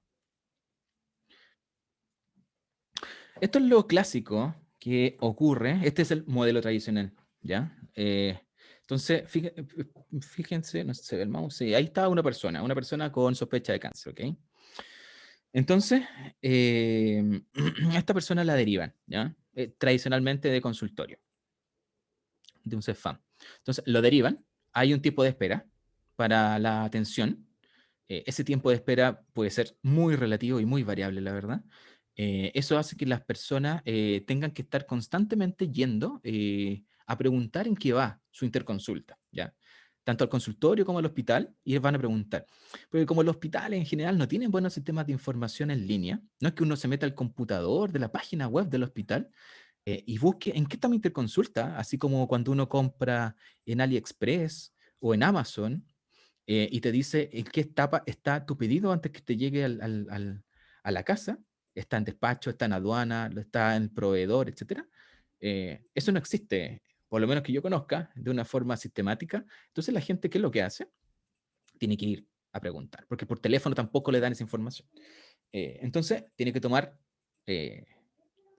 Esto es lo clásico que ocurre. Este es el modelo tradicional, ¿ya? Entonces, fíjense, no sé, se ve el mouse, sí, ahí está una persona con sospecha de cáncer, ¿ok? Entonces, a esta persona la derivan, ¿ya? Tradicionalmente de consultorio, de un CEFAM. Entonces, lo derivan, hay un tiempo de espera para la atención. Ese tiempo de espera puede ser muy relativo y muy variable, la verdad. Eso hace que las personas tengan que estar constantemente yendo a preguntar en qué va su interconsulta, ¿ya? Tanto al consultorio como al hospital, y van a preguntar. Porque como los hospitales en general no tienen buenos sistemas de información en línea, no es que uno se meta al computador de la página web del hospital y busque en qué está mi interconsulta, así como cuando uno compra en AliExpress o en Amazon y te dice en qué etapa está tu pedido antes que te llegue a la casa, está en despacho, está en aduana, está en proveedor, etcétera. Eso no existe, por lo menos que yo conozca, de una forma sistemática. Entonces la gente, ¿qué es lo que hace? Tiene que ir a preguntar, porque por teléfono tampoco le dan esa información. Entonces tiene que tomar eh,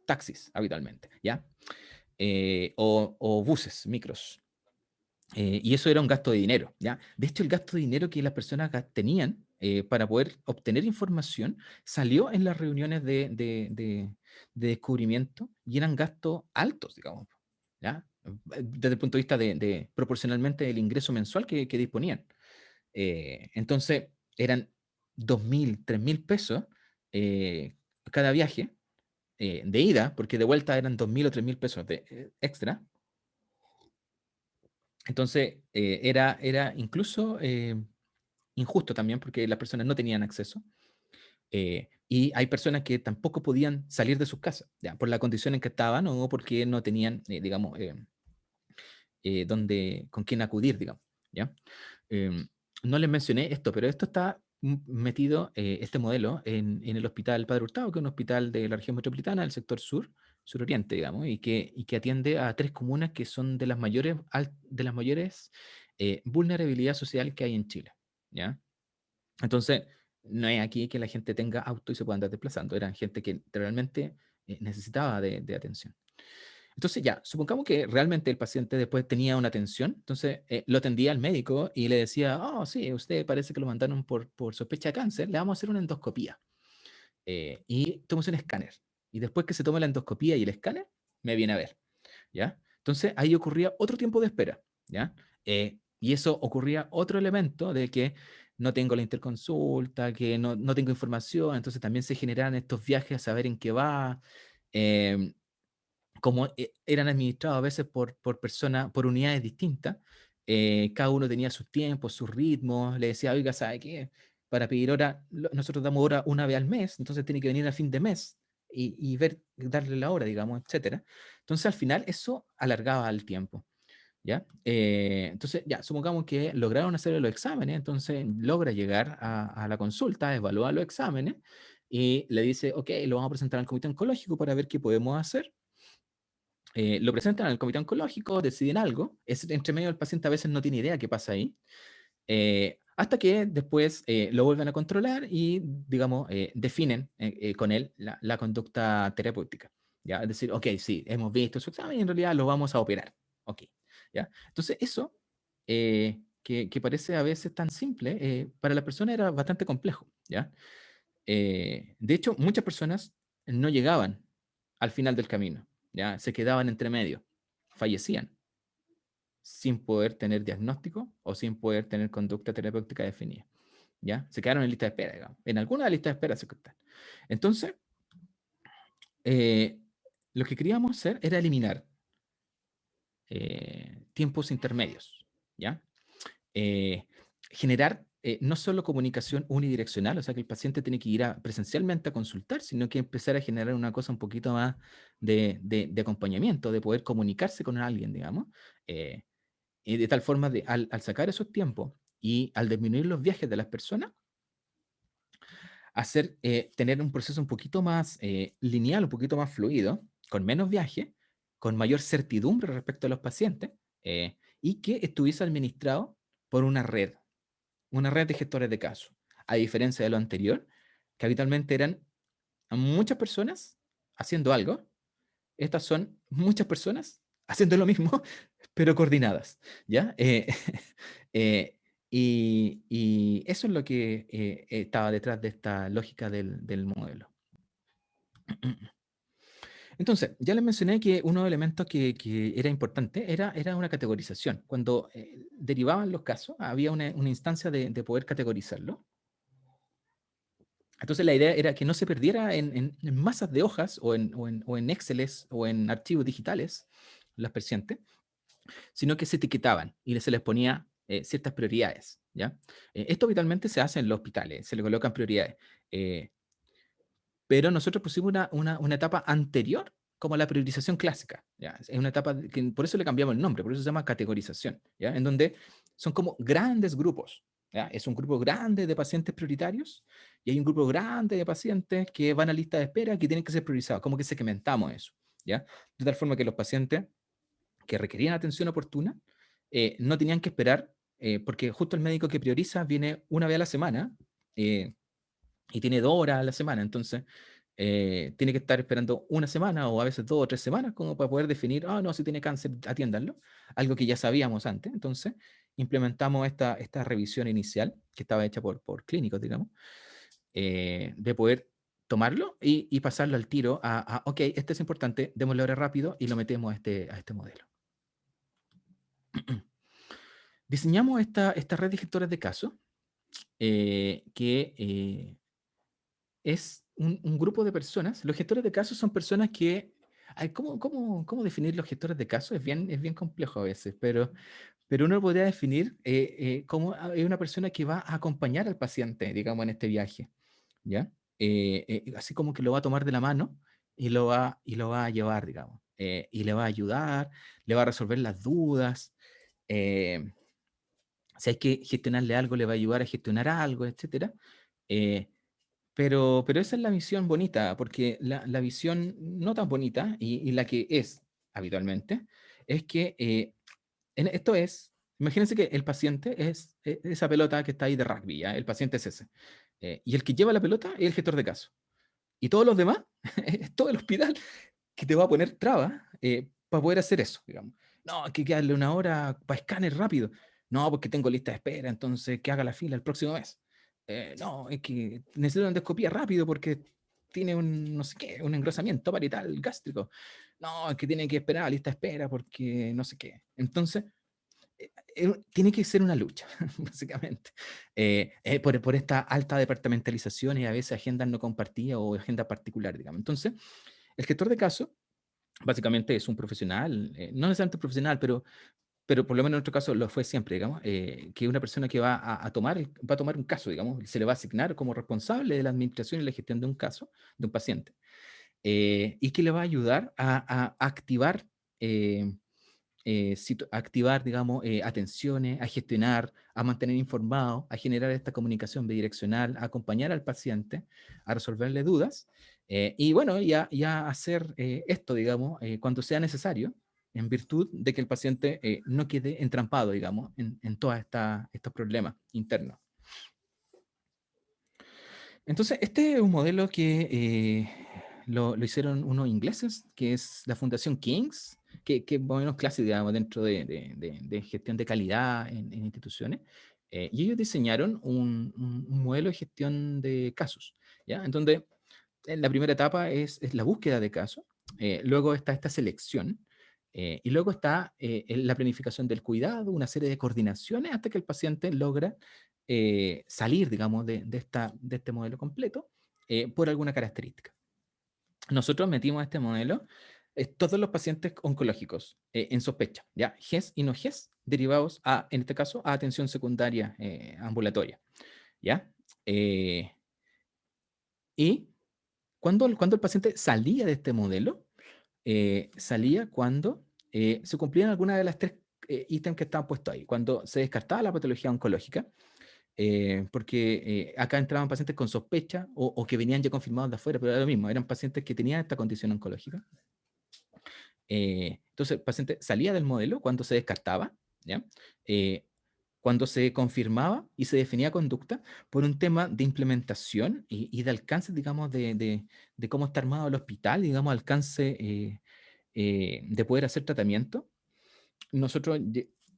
taxis habitualmente, ¿ya? O buses, micros. Y eso era un gasto de dinero, ¿ya? De hecho, el gasto de dinero que las personas tenían para poder obtener información salió en las reuniones de descubrimiento y eran gastos altos, digamos, ¿ya? Desde el punto de vista proporcionalmente del ingreso mensual que disponían. Entonces, eran 2.000, 3.000 pesos cada viaje de ida, porque de vuelta eran 2.000 o 3.000 pesos de, extra. Entonces, era incluso injusto también porque las personas no tenían acceso. Y hay personas que tampoco podían salir de sus casas, ya, por la condición en que estaban o porque no tenían, digamos, con quién acudir, digamos. ¿Ya? Em, no les mencioné esto, pero esto está metido, este modelo, en el Hospital Padre Hurtado, que es un hospital de la región metropolitana, del sector sur, suroriente, digamos, y que atiende a 3 comunas que son de las mayores vulnerabilidad social que hay en Chile. ¿Ya? Entonces, no es aquí que la gente tenga auto y se pueda andar desplazando, eran gente que realmente necesitaba de atención. Entonces ya, supongamos que realmente el paciente después tenía una atención, entonces lo atendía al médico y le decía, oh, sí, usted parece que lo mandaron por sospecha de cáncer, le vamos a hacer una endoscopía y tomamos un escáner. Y después que se toma la endoscopía y el escáner, me viene a ver, ¿ya? Entonces ahí ocurría otro tiempo de espera, ¿ya? Y eso ocurría otro elemento de que no tengo la interconsulta, que no tengo información, entonces también se generan estos viajes a saber en qué va. Eh, Como eran administrados a veces por personas, por unidades distintas, cada uno tenía sus tiempos, sus ritmos, le decía, oiga, ¿sabe qué? Para pedir hora, nosotros damos hora una vez al mes, entonces tiene que venir a fin de mes y ver, darle la hora, digamos, etcétera. Entonces al final eso alargaba el tiempo, ¿ya? Entonces ya, supongamos que lograron hacer los exámenes, entonces logra llegar a la consulta, evalúa los exámenes y le dice, ok, lo vamos a presentar al comité oncológico para ver qué podemos hacer. Lo presentan al comité oncológico, deciden algo, entre medio del paciente a veces no tiene idea qué pasa ahí, hasta que después lo vuelven a controlar y, digamos, definen con él la conducta terapéutica. ¿Ya? Es decir, ok, sí, hemos visto su examen y en realidad lo vamos a operar. Ok, ¿ya? Entonces eso, que parece a veces tan simple, para la persona era bastante complejo, ¿ya? De hecho, muchas personas no llegaban al final del camino, ¿ya? Se quedaban entre medio, fallecían sin poder tener diagnóstico o sin poder tener conducta terapéutica definida, ¿ya? Se quedaron en lista de espera, digamos. En alguna lista de espera se quedaron. Entonces, eh, lo que queríamos hacer era eliminar tiempos intermedios, ¿ya? eh, generar no solo comunicación unidireccional, o sea que el paciente tiene que ir presencialmente a consultar, sino que empezar a generar una cosa un poquito más de acompañamiento, de poder comunicarse con alguien, digamos, eh, y de tal forma al sacar esos tiempos y al disminuir los viajes de las personas, tener un proceso un poquito más lineal, un poquito más fluido, con menos viaje, con mayor certidumbre respecto a los pacientes, y que estuviese administrado por una red de gestores de casos, a diferencia de lo anterior, que habitualmente eran muchas personas haciendo algo. Estas son muchas personas haciendo lo mismo, pero coordinadas, ¿ya? Eh, y eso es lo que estaba detrás de esta lógica del modelo. Entonces, ya les mencioné que uno de los elementos que era importante era una categorización. Cuando derivaban los casos, había una instancia de poder categorizarlo. Entonces, la idea era que no se perdiera en masas de hojas o en Exceles o en archivos digitales, las pacientes, sino que se etiquetaban y se les ponía ciertas prioridades, ¿ya? Esto habitualmente se hace en los hospitales, se le colocan prioridades. Eh, pero nosotros pusimos una etapa anterior como la priorización clásica, ¿ya? Es una etapa que por eso le cambiamos el nombre, por eso se llama categorización, ¿ya? En donde son como grandes grupos, ¿ya? Es un grupo grande de pacientes prioritarios y hay un grupo grande de pacientes que van a lista de espera que tienen que ser priorizados, como que segmentamos eso, ¿ya? De tal forma que los pacientes que requerían atención oportuna no tenían que esperar, porque justo el médico que prioriza viene una vez a la semana, eh, y tiene 2 horas a la semana, entonces tiene que estar esperando una semana o a veces 2 o 3 semanas como para poder definir, ah, no, si tiene cáncer, atiéndanlo, algo que ya sabíamos antes. Entonces implementamos esta revisión inicial que estaba hecha por clínicos, digamos, de poder tomarlo y pasarlo al tiro ok, este es importante, démosle ahora rápido y lo metemos a este modelo. Diseñamos esta red de gestores de casos que es un grupo de personas. Los gestores de casos son personas que... ay, ¿cómo definir los gestores de casos? Es bien complejo a veces, pero uno podría definir como es una persona que va a acompañar al paciente, digamos, en este viaje, ¿ya? Así como que lo va a tomar de la mano y lo va a llevar, digamos, y le va a ayudar, le va a resolver las dudas, eh, si hay que gestionarle algo, le va a ayudar a gestionar algo, etcétera. Eh, pero esa es la visión bonita, porque la visión no tan bonita, y la que es habitualmente, es que esto es, imagínense que el paciente es esa pelota que está ahí de rugby, ¿ya? El paciente es ese. Y el que lleva la pelota es el gestor de caso. Y todos los demás, es todo el hospital que te va a poner trabas para poder hacer eso, digamos. No, hay que darle una hora para escáner rápido. No, porque tengo lista de espera, entonces que haga la fila el próximo mes. No, es que necesito una endoscopía rápido porque tiene un, no sé qué, un engrosamiento parietal gástrico. No, es que tiene que esperar a lista de espera porque no sé qué. Entonces, tiene que ser una lucha, básicamente, por esta alta departamentalización y a veces agendas no compartidas o agenda particular, digamos. Entonces, el gestor de caso básicamente es un profesional, no necesariamente profesional, pero por lo menos en nuestro caso lo fue siempre, digamos, que una persona que va a tomar un caso, digamos, se le va a asignar como responsable de la administración y la gestión de un caso, de un paciente, y que le va a ayudar a activar, activar, digamos, atenciones, a gestionar, a mantener informado, a generar esta comunicación bidireccional, a acompañar al paciente, a resolverle dudas, y bueno, ya hacer esto, digamos, cuando sea necesario, en virtud de que el paciente no quede entrampado, digamos, en todos estos problemas internos. Entonces, este es un modelo que lo hicieron unos ingleses, que es la Fundación King's, que es más o menos clásico, digamos, dentro de gestión de calidad en instituciones. Y ellos diseñaron un modelo de gestión de casos, ¿ya? En donde la primera etapa es la búsqueda de casos, luego está esta selección, y luego está la planificación del cuidado, una serie de coordinaciones hasta que el paciente logra salir, digamos, de este modelo completo por alguna característica. Nosotros metimos este modelo todos los pacientes oncológicos en sospecha, ¿ya? GES y no GES, derivados en este caso, a atención secundaria ambulatoria, ¿ya? Y cuando el paciente salía de este modelo, salía cuando se cumplían algunas de las tres ítems que estaban puestos ahí. Cuando se descartaba la patología oncológica, porque acá entraban pacientes con sospecha o que venían ya confirmados de afuera, pero era lo mismo, eran pacientes que tenían esta condición oncológica. Entonces, el paciente salía del modelo cuando se descartaba, ¿ya? Eh, cuando se confirmaba y se definía conducta por un tema de implementación y de alcance, digamos, de cómo está armado el hospital, digamos, alcance de poder hacer tratamiento, nosotros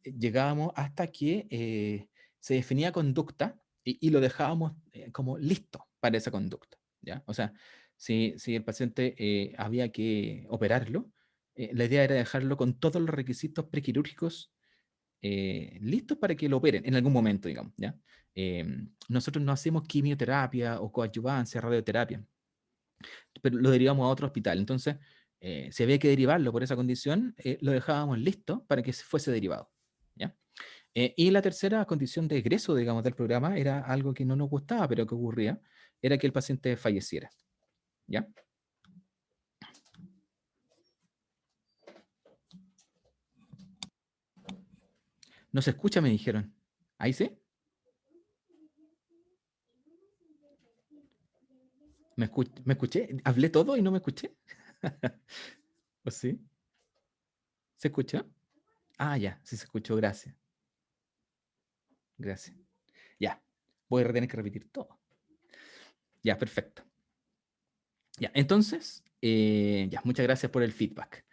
llegábamos hasta que se definía conducta y lo dejábamos como listo para esa conducta, ¿ya? O sea, si el paciente había que operarlo, la idea era dejarlo con todos los requisitos prequirúrgicos listos para que lo operen en algún momento, digamos, ¿ya? Nosotros no hacemos quimioterapia o coadyuvancia, radioterapia, pero lo derivamos a otro hospital. Entonces, si había que derivarlo por esa condición, lo dejábamos listo para que fuese derivado, ¿ya? Y la tercera condición de egreso, digamos, del programa era algo que no nos gustaba, pero que ocurría, era que el paciente falleciera, ¿ya? No se escucha, me dijeron. ¿Ahí sí? ¿Me escuché? ¿Hablé todo y no me escuché? ¿O sí? ¿Se escuchó? Ah, ya, sí se escuchó, gracias. Gracias. Ya, voy a tener que repetir todo. Ya, perfecto. Ya, entonces, ya, muchas gracias por el feedback.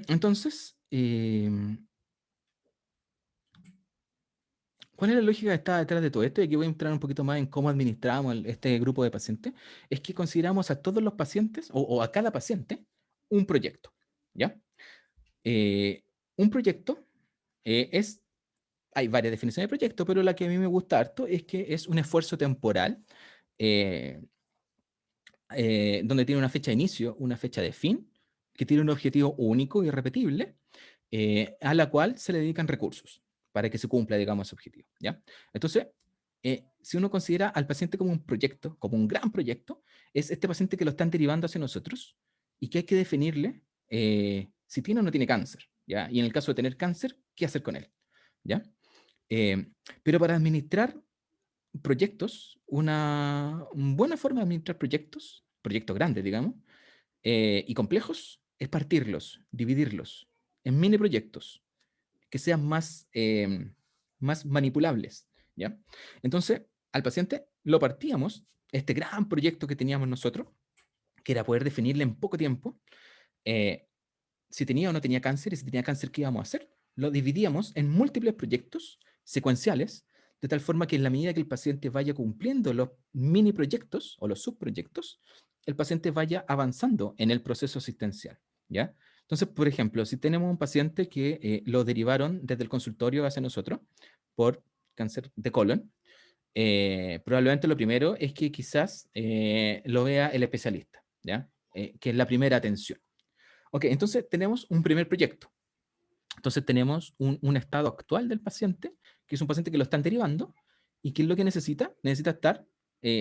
Entonces, ¿cuál es la lógica que está detrás de todo esto? Y aquí voy a entrar un poquito más en cómo administramos este grupo de pacientes. Es que consideramos a todos los pacientes o a cada paciente un proyecto, ¿ya? Eh, un proyecto es, hay varias definiciones de proyecto, pero la que a mí me gusta harto es que es un esfuerzo temporal eh, donde tiene una fecha de inicio, una fecha de fin, que tiene un objetivo único y repetible, a la cual se le dedican recursos para que se cumpla, digamos, ese objetivo, ¿ya? Entonces, si uno considera al paciente como un proyecto, como un gran proyecto, es este paciente que lo están derivando hacia nosotros y que hay que definirle si tiene o no tiene cáncer, ¿ya? Y en el caso de tener cáncer, ¿qué hacer con él? ¿Ya? Eh, pero para administrar proyectos, una buena forma de administrar proyectos grandes, digamos, y complejos, es partirlos, dividirlos en mini proyectos que sean más manipulables, ¿ya? Entonces, al paciente lo partíamos, este gran proyecto que teníamos nosotros, que era poder definirle en poco tiempo eh, si tenía o no tenía cáncer y si tenía cáncer, qué íbamos a hacer. Lo dividíamos en múltiples proyectos secuenciales, de tal forma que en la medida que el paciente vaya cumpliendo los mini proyectos o los subproyectos, el paciente vaya avanzando en el proceso asistencial, ¿ya? Entonces, por ejemplo, si tenemos un paciente que lo derivaron desde el consultorio hacia nosotros por cáncer de colon, probablemente lo primero es que quizás lo vea el especialista, ¿ya? Que es la primera atención. Ok, entonces tenemos un primer proyecto. Entonces tenemos un estado actual del paciente, que es un paciente que lo están derivando y que es lo que necesita, necesita estar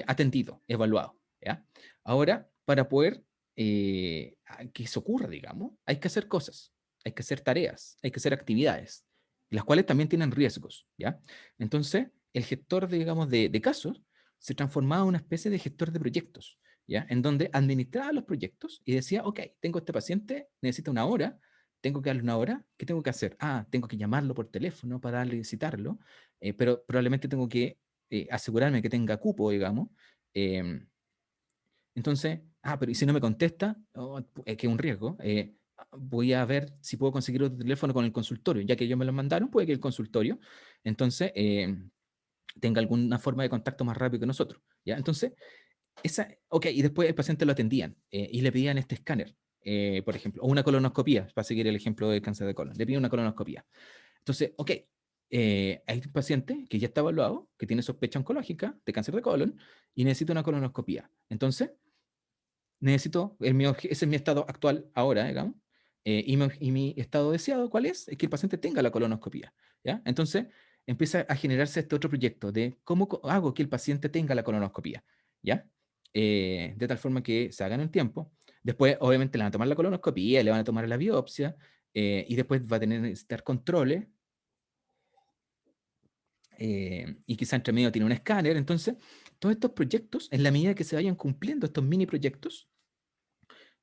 atendido, evaluado. ¿Ya? Ahora, para poder que eso ocurra, digamos, hay que hacer cosas, hay que hacer tareas, hay que hacer actividades, las cuales también tienen riesgos. ¿Ya? Entonces, el gestor, digamos, de casos se transformaba en una especie de gestor de proyectos, ¿ya? En donde administraba los proyectos y decía, ok, tengo este paciente, necesita una hora, tengo que darle una hora, ¿qué tengo que hacer? Ah, tengo que llamarlo por teléfono para darle citarlo, pero probablemente tengo que asegurarme que tenga cupo, digamos. em, entonces, pero ¿y si no me contesta? Oh, es que es un riesgo. Voy a ver si puedo conseguir otro teléfono con el consultorio, ya que ellos me lo mandaron, puede que el consultorio, entonces, tenga alguna forma de contacto más rápido que nosotros, ¿ya? Entonces, ok, y después el paciente lo atendían y le pedían este escáner, por ejemplo, o una colonoscopía, para seguir el ejemplo del cáncer de colon, le piden una colonoscopía. Entonces, ok, hay un paciente que ya está evaluado, que tiene sospecha oncológica de cáncer de colon y necesita una colonoscopía. Entonces, ese es mi estado actual ahora, digamos, y mi estado deseado, ¿cuál es? Es que el paciente tenga la colonoscopía, ¿ya? Entonces, empieza a generarse este otro proyecto de cómo hago que el paciente tenga la colonoscopía, ¿ya? De tal forma que se haga en el tiempo. Después, obviamente, le van a tomar la colonoscopía, le van a tomar la biopsia, y después va a tener que necesitar controles, y quizá entre medio tiene un escáner. Entonces, todos estos proyectos, en la medida que se vayan cumpliendo estos mini proyectos,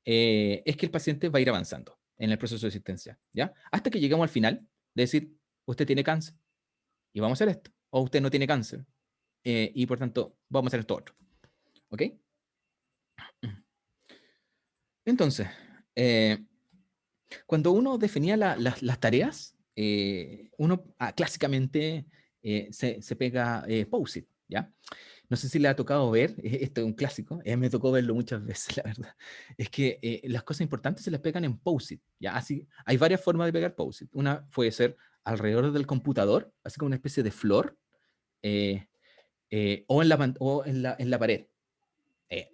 es que el paciente va a ir avanzando en el proceso de asistencia, ¿ya? Hasta que llegamos al final de decir, usted tiene cáncer y vamos a hacer esto, o usted no tiene cáncer y por tanto vamos a hacer esto otro, ¿ok? Entonces, eh, Cuando uno definía las tareas, uno clásicamente se pega post-it, ¿ya? No sé si le ha tocado ver, esto es un clásico, me tocó verlo muchas veces, la verdad. Es que las cosas importantes se las pegan en post-it, ¿ya? Así, hay varias formas de pegar post-it. Una puede ser alrededor del computador, así como una especie de flor, eh, o, en la pared.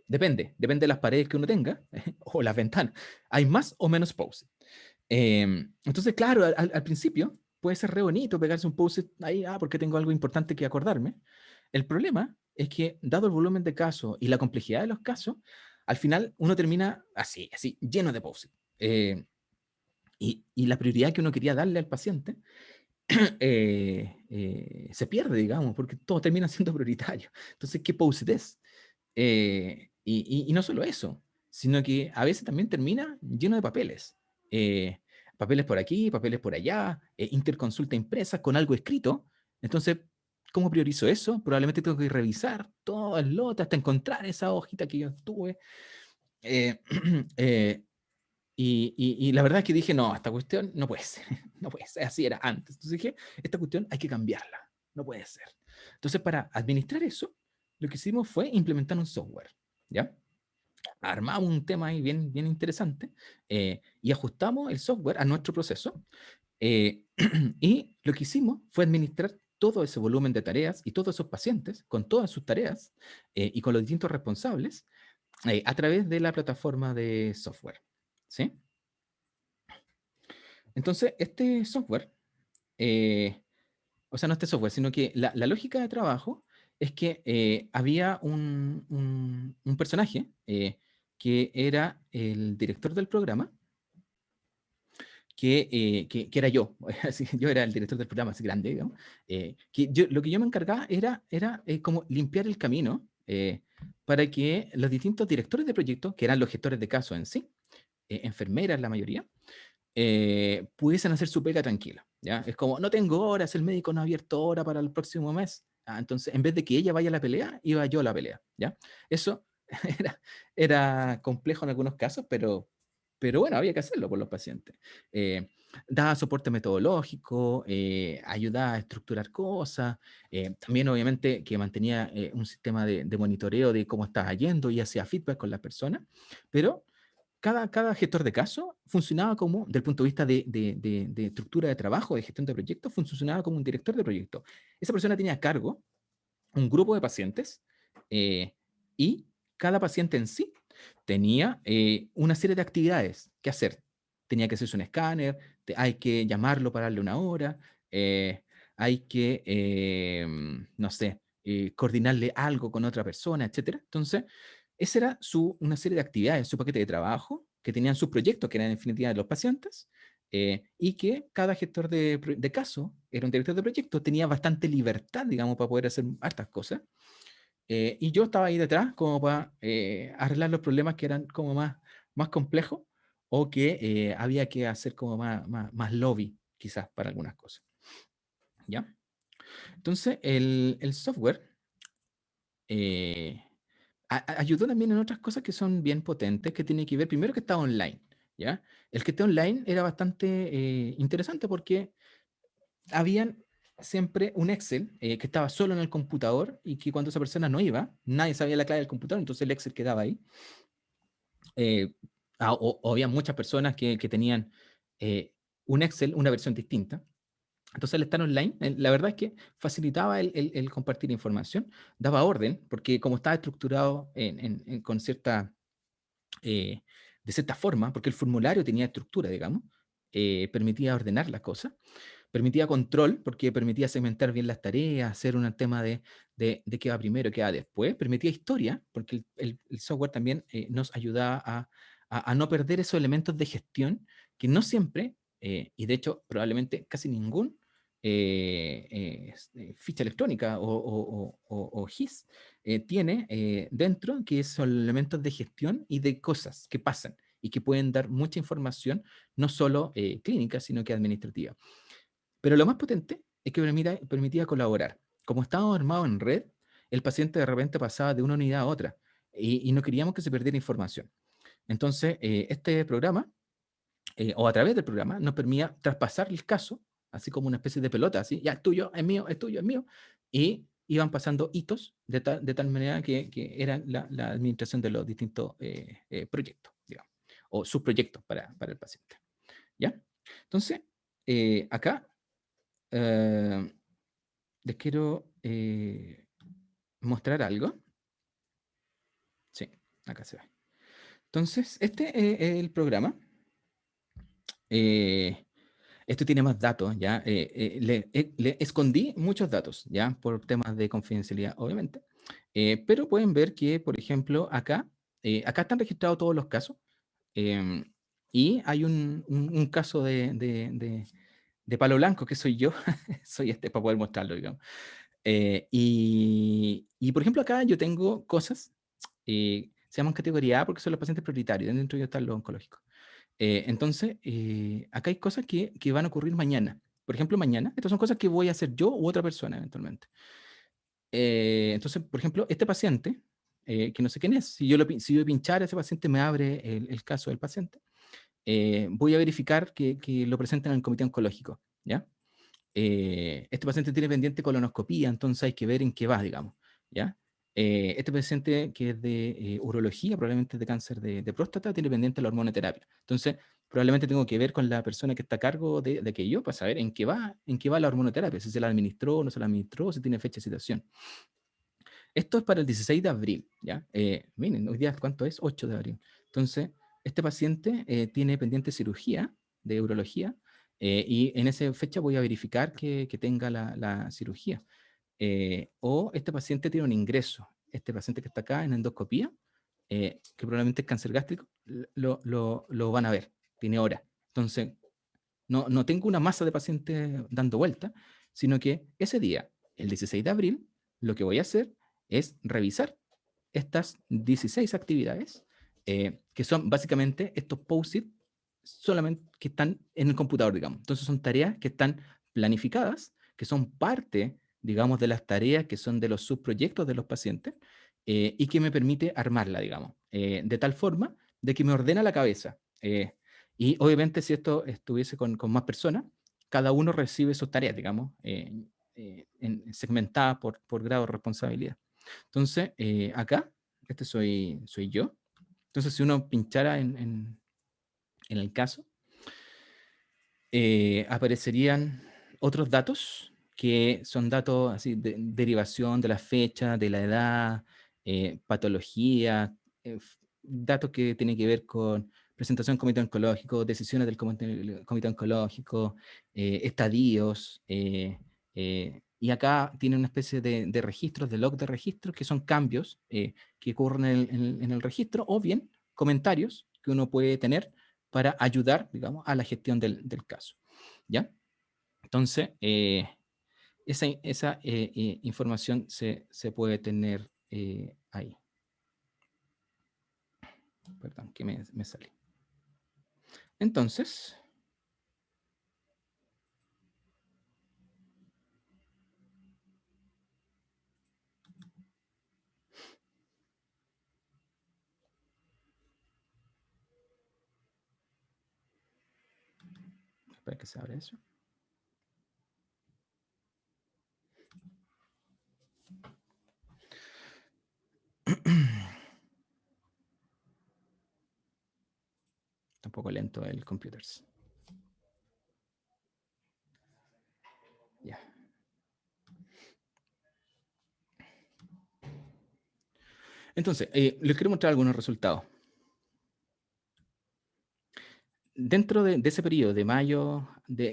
Depende de las paredes que uno tenga, o las ventanas. Hay más o menos post-it. Entonces, claro, al principio puede ser re bonito pegarse un post-it ahí, porque tengo algo importante que acordarme. El problema es que, dado el volumen de casos y la complejidad de los casos, al final uno termina así, así, lleno de post-it. Y la prioridad que uno quería darle al paciente se pierde, digamos, porque todo termina siendo prioritario. Entonces, ¿qué post-it es? Y no solo eso, sino que a veces también termina lleno de papeles. Papeles por aquí, papeles por allá, interconsulta impresa con algo escrito. Entonces, ¿cómo priorizo eso? Probablemente tengo que revisar todo el lote hasta encontrar esa hojita que yo tuve. Eh, eh, y la verdad es que dije, no, esta cuestión no puede ser, no puede ser, así era antes. Entonces dije, esta cuestión hay que cambiarla, no puede ser. Entonces, para administrar eso, lo que hicimos fue implementar un software, ¿ya? Armamos un tema ahí bien, bien interesante y ajustamos el software a nuestro proceso y lo que hicimos fue administrar todo ese volumen de tareas y todos esos pacientes con todas sus tareas y con los distintos responsables a través de la plataforma de software, ¿sí? Entonces, este software, eh, o sea, no este software, sino que la lógica de trabajo es que había un personaje que era el director del programa, que era yo. Así, yo era el director del programa, así grande, digamos. Lo que yo me encargaba era como limpiar el camino para que los distintos directores de proyectos, que eran los gestores de casos en sí, enfermeras la mayoría, pudiesen hacer su pega tranquila, ¿ya? Es como, no tengo horas, el médico no ha abierto hora para el próximo mes. Entonces, en vez de que ella vaya a la pelea, iba yo a la pelea, ¿ya? Eso era, era complejo en algunos casos, pero bueno, había que hacerlo por los pacientes. Eh, Daba soporte metodológico, ayudaba a estructurar cosas, también obviamente que mantenía un sistema de monitoreo de cómo estaba yendo y hacía feedback con las personas, pero cada gestor de caso funcionaba como, del punto de vista de estructura de trabajo, de gestión de proyectos, funcionaba como un director de proyecto. Esa persona tenía a cargo un grupo de pacientes y cada paciente en sí tenía una serie de actividades que hacer. Tenía que hacerse un escáner, hay que llamarlo para darle una hora, hay que, no sé, coordinarle algo con otra persona, etcétera. Entonces, esa era una serie de actividades, su paquete de trabajo, que tenían sus proyectos, que eran en definitiva de los pacientes, y que cada gestor de caso, era un director de proyecto, tenía bastante libertad, digamos, para poder hacer hartas cosas. Y yo estaba ahí detrás como para arreglar los problemas que eran como más complejos o que había que hacer como más lobby, quizás, para algunas cosas. ¿Ya? Entonces, el software eh, ayudó también en otras cosas que son bien potentes, que tiene que ver, primero que estaba online, ¿ya? El que esté online era bastante interesante porque habían siempre un Excel que estaba solo en el computador y que cuando esa persona no iba, nadie sabía la clave del computador, entonces el Excel quedaba ahí. Eh, o había muchas personas que tenían eh, un Excel, una versión distinta. Entonces, al estar online, la verdad es que facilitaba el compartir información, daba orden, porque como estaba estructurado con eh, de cierta forma, porque el formulario tenía estructura, digamos, permitía ordenar las cosas, permitía control, porque permitía segmentar bien las tareas, hacer un tema de qué va primero, qué va después, permitía historia, porque el software también nos ayudaba a no perder esos elementos de gestión que no siempre, y de hecho probablemente casi ningún ficha electrónica o GIS tiene dentro, que son elementos de gestión y de cosas que pasan y que pueden dar mucha información, no solo clínica, sino que administrativa. Pero lo más potente es que permitía colaborar. Como estábamos armados en red, el paciente de repente pasaba de una unidad a otra y no queríamos que se perdiera información. Entonces, este programa o a través del programa, nos permitía traspasar el caso, así como una especie de pelota, así, ya es tuyo, es mío, es tuyo, es mío, y iban pasando hitos de tal manera que era la administración de los distintos proyectos, digamos, o subproyectos para el paciente. ¿Ya? Entonces, acá les quiero mostrar algo. Sí, acá se ve. Entonces, este es el programa. Eh, Esto tiene más datos, ¿ya? Le escondí muchos datos, ¿ya? Por temas de confidencialidad, obviamente. Pero pueden ver que, por ejemplo, acá están registrados todos los casos. em, y hay un caso de palo blanco, que soy yo. Soy este para poder mostrarlo, digamos. Por ejemplo, acá yo tengo cosas, se llaman categoría A porque son los pacientes prioritarios, dentro de ellos están los oncológicos. Entonces, acá hay cosas que van a ocurrir mañana. Por ejemplo, mañana, estas son cosas que voy a hacer yo u otra persona eventualmente. Entonces, por ejemplo, este paciente, que no sé quién es, si yo pinchara a ese paciente, me abre el caso del paciente. Voy a verificar que lo presenten en el comité oncológico, ¿ya? Este paciente tiene pendiente colonoscopía, entonces hay que ver en qué va, digamos, ¿ya? Este paciente que es de urología, probablemente de cáncer de próstata, tiene pendiente la hormonoterapia. Entonces, probablemente tengo que ver con la persona que está a cargo de aquello para saber en qué va la hormonoterapia, si se la administró, no se la administró, si tiene fecha de citación. Esto es para el 16 de abril, ¿ya? Miren, hoy día, ¿cuánto es? 8 de abril. Entonces, este paciente tiene pendiente cirugía de urología y en esa fecha voy a verificar que tenga la cirugía. O este paciente tiene un ingreso. Este paciente que está acá en endoscopía, que probablemente es cáncer gástrico, lo van a ver, tiene hora. Entonces, no tengo una masa de pacientes dando vuelta, sino que ese día, el 16 de abril, lo que voy a hacer es revisar estas 16 actividades, que son básicamente estos post-it solamente que están en el computador, digamos. Entonces son tareas que están planificadas, que son parte, digamos, de las tareas que son de los subproyectos de los pacientes y que me permite armarla, digamos, de tal forma de que me ordena la cabeza. Y obviamente si esto estuviese con más personas, cada uno recibe sus tareas, digamos, segmentadas por grado de responsabilidad. Entonces, acá, este soy yo. Entonces, si uno pinchara en el caso, aparecerían otros datos que son datos así de derivación de la fecha, de la edad, patología, datos que tienen que ver con presentación del comité oncológico, decisiones del comité oncológico, estadios, y acá tiene una especie de registros, de log de registros, que son cambios que ocurren en el registro, o bien comentarios que uno puede tener para ayudar, digamos, a la gestión del caso. ¿Ya? Entonces, esa información se puede tener ahí. Perdón, que me salí. Entonces, espera que se abra eso. Está un poco lento el computer. Ya. Entonces, les quiero mostrar algunos resultados. Dentro de ese periodo de mayo,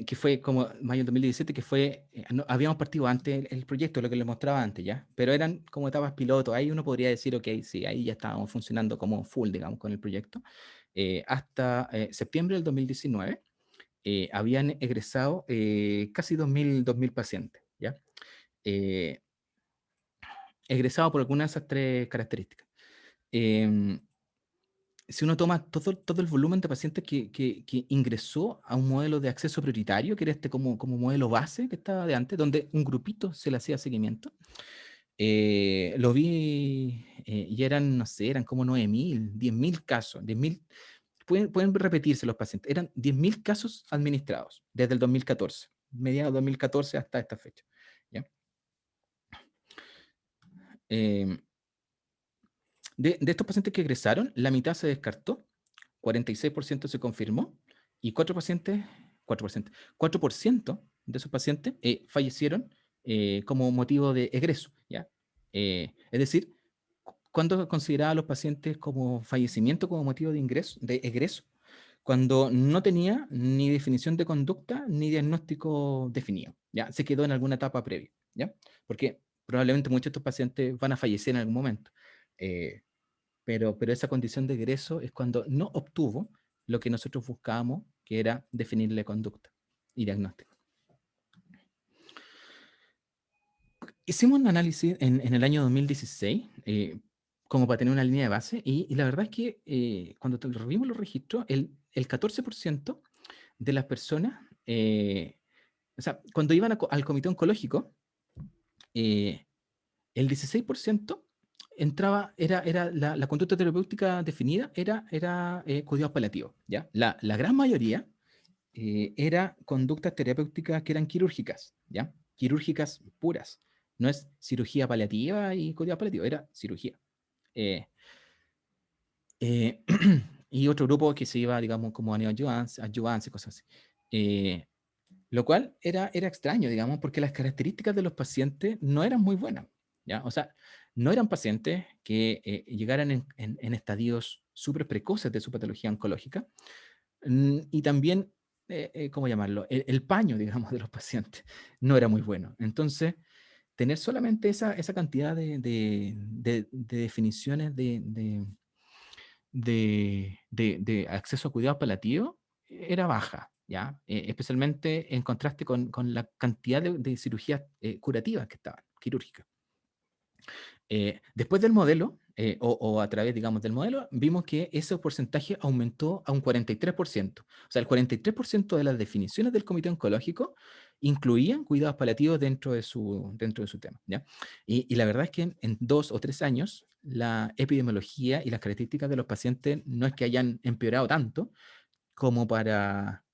que fue como mayo del 2017, que fue, habíamos partido antes el proyecto, lo que les mostraba antes, ¿ya? Pero eran como etapas piloto, ahí uno podría decir, ok, sí, ahí ya estábamos funcionando como full, digamos, con el proyecto. Hasta septiembre del 2019, habían egresado casi 2000 pacientes, ¿ya? Eh, egresado por algunas de esas tres características. Em, si uno toma todo el volumen de pacientes que ingresó a un modelo de acceso prioritario, que era este como modelo base que estaba de antes, donde un grupito se le hacía seguimiento, lo vi y eran, no sé, eran como 9000, 10000 casos, 10000 pueden repetirse los pacientes. Eran 10.000 casos administrados desde el 2014, mediados de 2014 hasta esta fecha. ¿Ya? Eh, de estos pacientes que egresaron, la mitad se descartó, 46% se confirmó y 4% de esos pacientes fallecieron como motivo de egreso. ¿Ya? Es decir, ¿cuándo consideraba a los pacientes como fallecimiento como motivo de ingreso, de egreso? Cuando no tenía ni definición de conducta ni diagnóstico definido. ¿Ya? Se quedó en alguna etapa previa. ¿Ya? Porque probablemente muchos de estos pacientes van a fallecer en algún momento. Pero esa condición de egreso es cuando no obtuvo lo que nosotros buscábamos, que era definirle conducta y diagnóstico. Hicimos un análisis en el año 2016, como para tener una línea de base, y la verdad es que cuando revimos los registros, el 14% de las personas, o sea, cuando iban al comité oncológico, el 16% entraba, era la conducta terapéutica definida, era cuidados paliativos, ¿ya? La gran mayoría era conductas terapéuticas que eran quirúrgicas, ¿ya? Quirúrgicas puras. No es cirugía paliativa y cuidado paliativo, era cirugía. Eh, eh, y otro grupo que se iba, digamos, como a adyuvancia, cosas así. Lo cual era extraño, digamos, porque las características de los pacientes no eran muy buenas, ¿ya? O sea, no eran pacientes que llegaran en estadios súper precoces de su patología oncológica, y también, ¿cómo llamarlo? El paño, digamos, de los pacientes no era muy bueno. Entonces, tener solamente esa cantidad de definiciones de acceso a cuidados paliativos era baja, ¿ya? Especialmente en contraste con la cantidad de cirugías curativas que estaban, quirúrgicas. Después del modelo, o a través, digamos, del modelo, vimos que ese porcentaje aumentó a un 43%. O sea, el 43% de las definiciones del comité oncológico incluían cuidados paliativos dentro de su tema, ¿ya? Y la verdad es que en 2 o 3 años, la epidemiología y las características de los pacientes no es que hayan empeorado tanto como para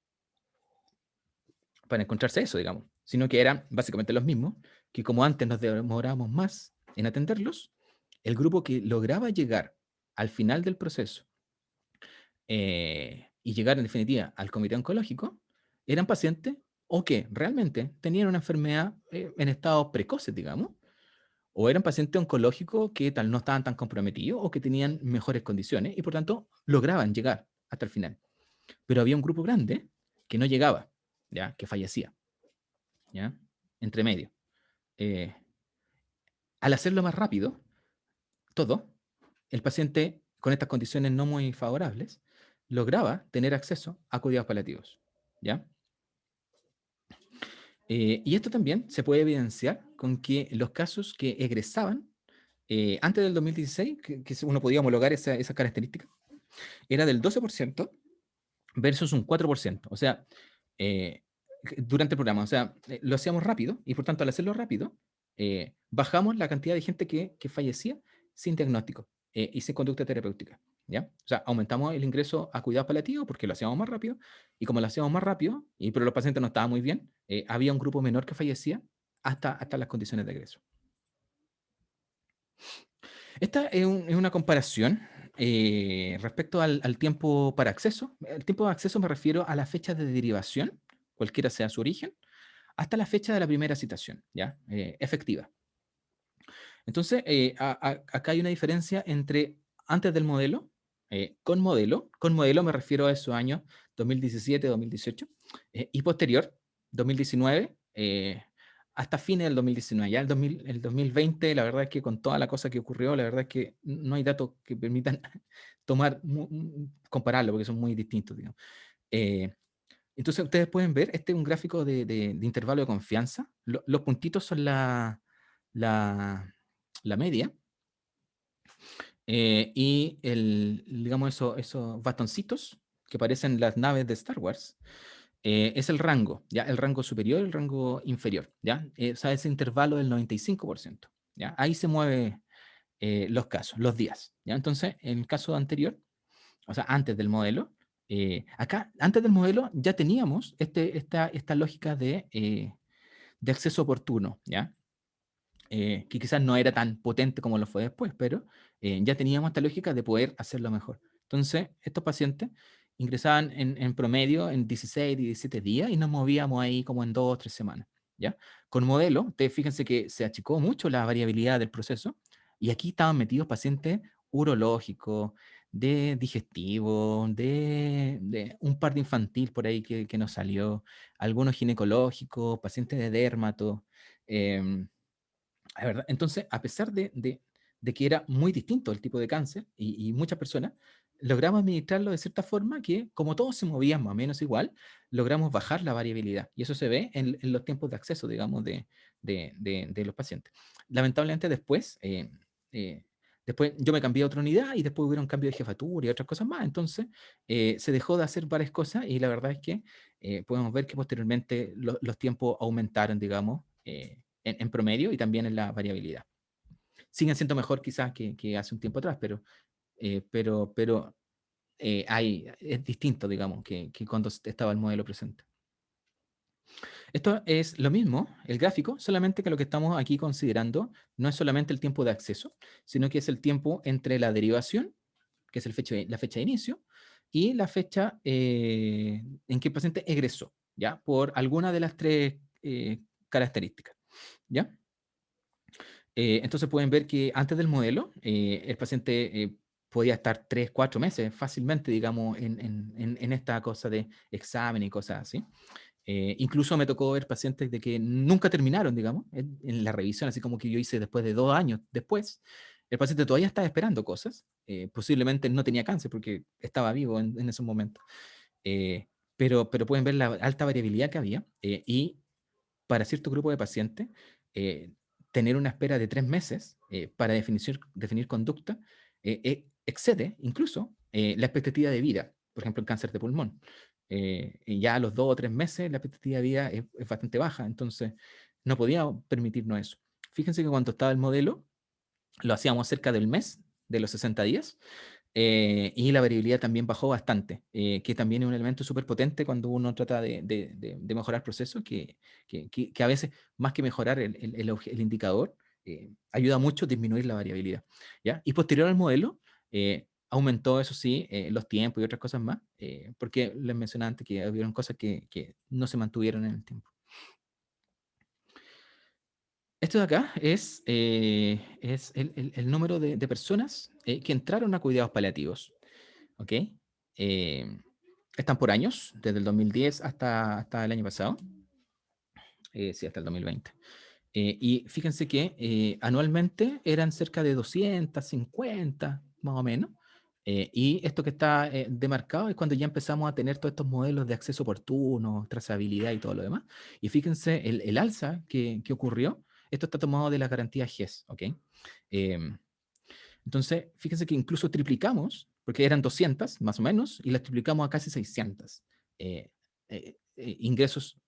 encontrarse eso, digamos, sino que eran básicamente los mismos, que como antes nos demorábamos más en atenderlos, el grupo que lograba llegar al final del proceso y llegar en definitiva al comité oncológico, eran pacientes o que realmente tenían una enfermedad en estados precoces, digamos, o eran pacientes oncológicos que tal no estaban tan comprometidos o que tenían mejores condiciones y por tanto lograban llegar hasta el final. Pero había un grupo grande que no llegaba, ¿ya? Que fallecía, ¿ya? Entre medio. Eh, Al hacerlo más rápido, todo, el paciente con estas condiciones no muy favorables lograba tener acceso a cuidados paliativos, ¿ya? Y esto también se puede evidenciar con que los casos que egresaban antes del 2016, que uno podía homologar esa característica, era del 12% versus un 4%. O sea, eh, durante el programa, o sea, lo hacíamos rápido y por tanto al hacerlo rápido, bajamos la cantidad de gente que fallecía sin diagnóstico y sin conducta terapéutica. ¿Ya? O sea, aumentamos el ingreso a cuidados paliativos porque lo hacíamos más rápido y como lo hacíamos más rápido, pero los pacientes no estaban muy bien, había un grupo menor que fallecía hasta las condiciones de egreso. Esta es una comparación respecto al tiempo para acceso. El tiempo de acceso me refiero a la fecha de derivación, cualquiera sea su origen, hasta la fecha de la primera citación, ¿ya? Efectiva. Entonces, acá hay una diferencia entre antes del modelo, con modelo me refiero a esos años 2017, 2018, y posterior, 2019, hasta fines del 2019. Ya el 2020, la verdad es que con toda la cosa que ocurrió, la verdad es que no hay datos que permitan compararlo, porque son muy distintos, digamos. Entonces, ustedes pueden ver, este es un gráfico de intervalo de confianza. Los puntitos son la media, y digamos esos bastoncitos que parecen las naves de Star Wars, es el rango, ¿ya? El rango superior, el rango inferior, ¿ya? O sea, ese intervalo del 95%, ¿ya? Ahí se mueven los casos, los días, ¿ya? Entonces, en el caso anterior, o sea, antes del modelo, Acá, antes del modelo, ya teníamos esta lógica de acceso oportuno, ¿ya? Que quizás no era tan potente como lo fue después, pero ya teníamos esta lógica de poder hacerlo mejor. Entonces, estos pacientes ingresaban en promedio en 16, 17 días y nos movíamos ahí como en 2 o 3 semanas, ¿ya? Con modelo, ustedes fíjense que se achicó mucho la variabilidad del proceso y aquí estaban metidos pacientes urológicos, de digestivo, de un par de infantil por ahí que nos salió, algunos ginecológicos, pacientes de dermato, eh, ¿verdad? Entonces, a pesar de que era muy distinto el tipo de cáncer y muchas personas, logramos administrarlo de cierta forma que, como todos se movían más o menos igual, logramos bajar la variabilidad. Y eso se ve en los tiempos de acceso, digamos, de los pacientes. Lamentablemente después yo me cambié a otra unidad y después hubo un cambio de jefatura y otras cosas más. Entonces, se dejó de hacer varias cosas y la verdad es que podemos ver que posteriormente los tiempos aumentaron, digamos, en promedio y también en la variabilidad. Siguen siendo mejor quizás que hace un tiempo atrás, pero es distinto, digamos, que cuando estaba el modelo presente. Esto es lo mismo, el gráfico, solamente que lo que estamos aquí considerando no es solamente el tiempo de acceso, sino que es el tiempo entre la derivación, que es la fecha de inicio, y la fecha en que el paciente egresó, ¿ya? Por alguna de las tres características, ¿ya? Entonces pueden ver que antes del modelo, el paciente podía estar 3, 4 meses fácilmente, digamos, en esta cosa de examen y cosas así. Incluso me tocó ver pacientes de que nunca terminaron, digamos, en la revisión, así como que yo hice después de 2 años después. El paciente todavía estaba esperando cosas, posiblemente no tenía cáncer porque estaba vivo en esos momentos. Eh, pero pueden ver la alta variabilidad que había y para cierto grupo de pacientes, eh, tener una espera de 3 meses para definir conducta excede incluso la expectativa de vida, por ejemplo, en cáncer de pulmón. Y ya a los 2 o 3 meses la expectativa de vida es bastante baja, entonces no podía permitirnos eso. Fíjense que cuando estaba el modelo, lo hacíamos cerca del mes, de los 60 días, y la variabilidad también bajó bastante, que también es un elemento súper potente cuando uno trata de mejorar procesos, que a veces, más que mejorar el indicador, ayuda mucho a disminuir la variabilidad, ¿ya? Y posterior al modelo, aumentó, eso sí, los tiempos y otras cosas más, porque les mencioné antes que hubieron cosas que no se mantuvieron en el tiempo. Esto de acá es el número de personas que entraron a cuidados paliativos. ¿Ok? Eh, Están por años, desde el 2010 hasta el año pasado, sí, hasta el 2020. Y fíjense que anualmente eran cerca de 250, más o menos. Y esto que está demarcado es cuando ya empezamos a tener todos estos modelos de acceso oportuno, trazabilidad y todo lo demás. Y fíjense el alza que ocurrió. Esto está tomado de las garantías GES, ¿ok? Em, entonces, fíjense que incluso triplicamos, porque eran 200 más o menos, y las triplicamos a casi 600 eh, ingresos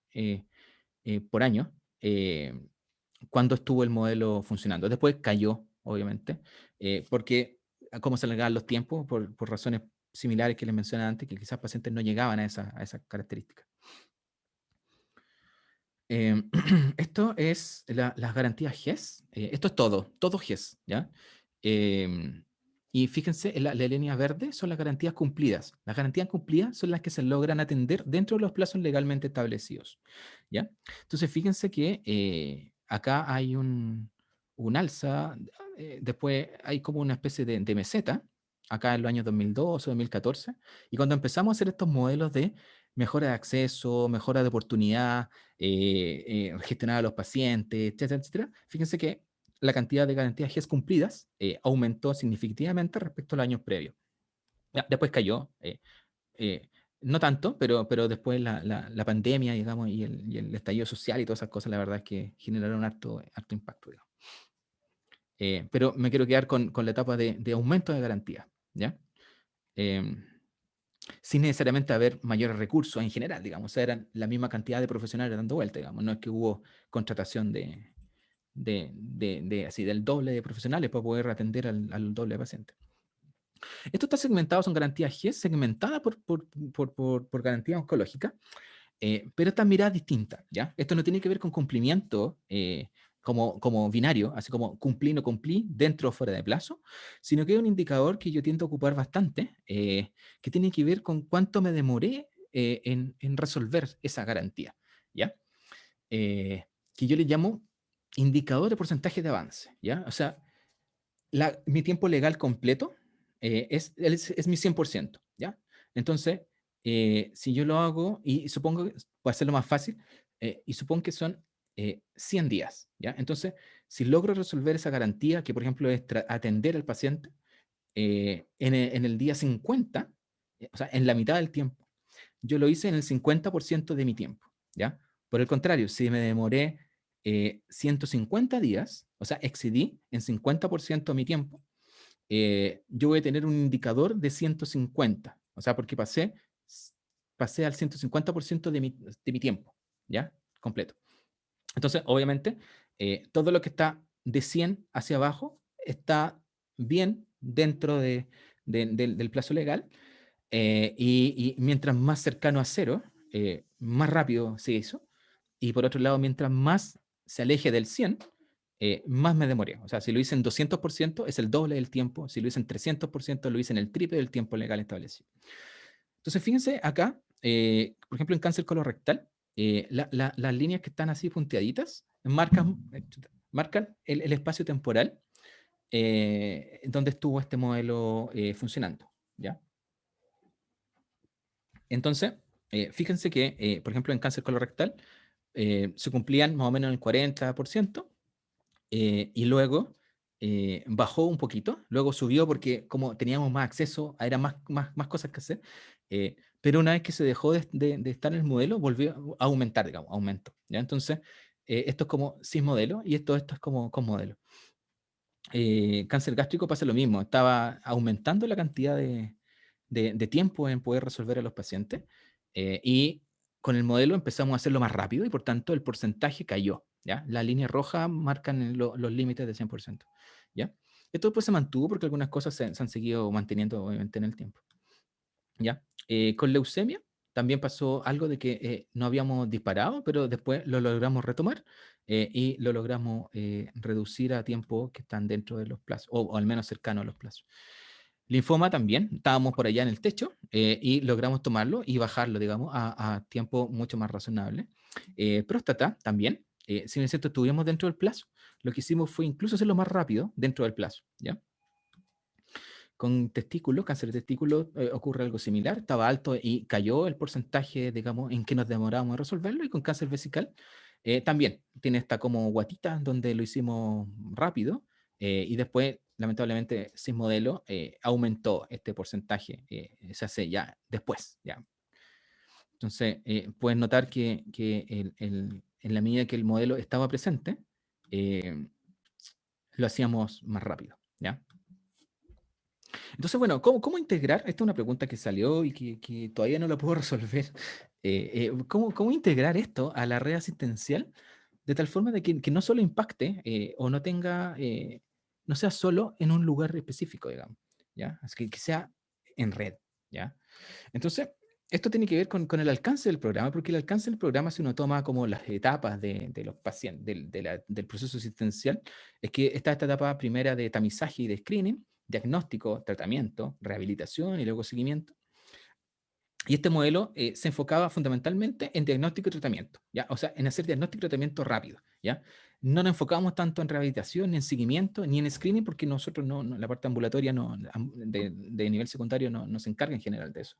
por año eh, cuando estuvo el modelo funcionando. Después cayó, obviamente, porque como se alargaban los tiempos, por razones similares que les mencioné antes, que quizás pacientes no llegaban a esa característica. Esto es las garantías GES. Esto es todo GES, ¿ya? Em, y fíjense, la línea verde son las garantías cumplidas. Las garantías cumplidas son las que se logran atender dentro de los plazos legalmente establecidos, ¿ya? Entonces, fíjense que acá hay un alza, después hay como una especie de meseta, acá en los años 2012 o 2014, y cuando empezamos a hacer estos modelos de mejora de acceso, mejora de oportunidad, gestionar a los pacientes, etcétera, etcétera, fíjense que la cantidad de garantías GES cumplidas aumentó significativamente respecto a los años previos. Ya, después cayó, eh, no tanto, pero después la pandemia, digamos, y el estallido social y todas esas cosas, la verdad es que generaron harto impacto, digamos. Pero me quiero quedar con la etapa de aumento de garantías, ¿ya? Em, Sin necesariamente haber mayores recursos en general, digamos, o sea, eran la misma cantidad de profesionales dando vuelta, digamos, no es que hubo contratación así, del doble de profesionales para poder atender al doble de pacientes. Esto está segmentado, son garantías G segmentadas por garantía oncológica, pero esta mirada distinta, ¿ya? Esto no tiene que ver con cumplimiento como binario, así como cumplí, no cumplí, dentro o fuera de plazo, sino que es un indicador que yo tiendo a ocupar bastante, que tiene que ver con cuánto me demoré en resolver esa garantía, ¿ya? Eh, que yo le llamo indicador de porcentaje de avance, ¿ya? O sea, mi tiempo legal completo es mi 100%, ¿ya? Entonces, si yo lo hago, y supongo, para hacerlo más fácil, y supongo que son 100 días, ¿ya? Entonces, si logro resolver esa garantía, que por ejemplo es atender al paciente, en el día 50, o sea, en la mitad del tiempo, yo lo hice en el 50% de mi tiempo, ¿ya? Por el contrario, si me demoré 150 días, o sea, excedí en 50% mi tiempo, yo voy a tener un indicador de 150, o sea, porque pasé al 150% de mi tiempo, ¿ya? Completo. Entonces, obviamente, todo lo que está de 100 hacia abajo está bien dentro del plazo legal, y mientras más cercano a cero, más rápido se hizo. Y por otro lado, mientras más se aleje del 100, más me demoré. O sea, si lo hice en 200%, es el doble del tiempo. Si lo hice en 300%, lo hice en el triple del tiempo legal establecido. Entonces, fíjense acá, por ejemplo, en cáncer colorectal, las líneas que están así punteaditas marcan el espacio temporal donde estuvo este modelo funcionando, ¿ya? Entonces, fíjense que, por ejemplo, en cáncer colorectal, se cumplían más o menos el 40%, y luego bajó un poquito, luego subió porque como teníamos más acceso, era más cosas que hacer, pero una vez que se dejó de estar en el modelo, volvió a aumentar, digamos, aumentó, ¿ya? Entonces, esto es como sin modelo y esto es como con modelo. Cáncer gástrico pasa lo mismo, estaba aumentando la cantidad de tiempo en poder resolver a los pacientes, y con el modelo empezamos a hacerlo más rápido y por tanto el porcentaje cayó, ¿ya? La línea roja marcan los límites de 100%, ¿ya? Esto después se mantuvo porque algunas cosas se han seguido manteniendo obviamente en el tiempo, ¿ya? Con leucemia también pasó algo de que no habíamos disparado, pero después lo logramos retomar, y lo logramos reducir a tiempo que están dentro de los plazos, o al menos cercano a los plazos. Linfoma también, estábamos por allá en el techo, y logramos tomarlo y bajarlo, digamos, a tiempo mucho más razonable. Próstata también, si bien es cierto, estuvimos dentro del plazo, lo que hicimos fue incluso hacerlo más rápido dentro del plazo, ¿ya? Con testículos, cáncer de testículo, ocurre algo similar, estaba alto y cayó el porcentaje, digamos, en que nos demorábamos en resolverlo, y con cáncer vesical también tiene esta como guatita donde lo hicimos rápido, y después, lamentablemente, sin modelo, aumentó este porcentaje, se hace ya después, ya. Entonces, puedes notar que en la medida que el modelo estaba presente, eh, lo hacíamos más rápido, ¿ya? Entonces, bueno, ¿cómo integrar? Esta es una pregunta que salió y que todavía no la puedo resolver. ¿Cómo integrar esto a la red asistencial de tal forma de que no solo impacte o no tenga, no sea solo en un lugar específico, digamos, ¿ya? Es que sea en red, ¿ya? Entonces, esto tiene que ver con el alcance del programa, porque el alcance del programa, si uno toma como las etapas de los pacientes, del proceso asistencial, es que está esta etapa primera de tamizaje y de screening, diagnóstico, tratamiento, rehabilitación y luego seguimiento. Y este modelo se enfocaba fundamentalmente en diagnóstico y tratamiento, ¿ya? O sea, en hacer diagnóstico y tratamiento rápido, ¿ya? No nos enfocábamos tanto en rehabilitación, ni en seguimiento, ni en screening, porque nosotros la parte ambulatoria de nivel secundario no se encarga en general de eso.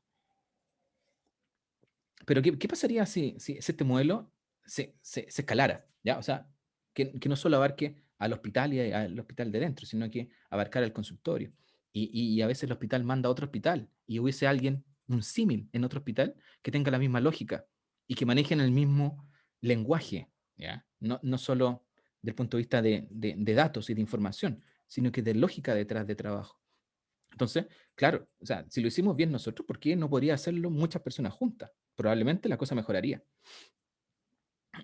Pero ¿qué pasaría si este modelo se escalara? ¿Ya? O sea, que no solo abarque al hospital y al hospital de dentro, sino que abarcara el consultorio. Y a veces el hospital manda a otro hospital y hubiese alguien, un símil en otro hospital, que tenga la misma lógica y que manejen el mismo lenguaje, ¿ya? No solo del punto de vista de datos y de información, sino que de lógica detrás de trabajo. Entonces, claro, o sea, si lo hicimos bien nosotros, ¿por qué no podría hacerlo muchas personas juntas? Probablemente la cosa mejoraría.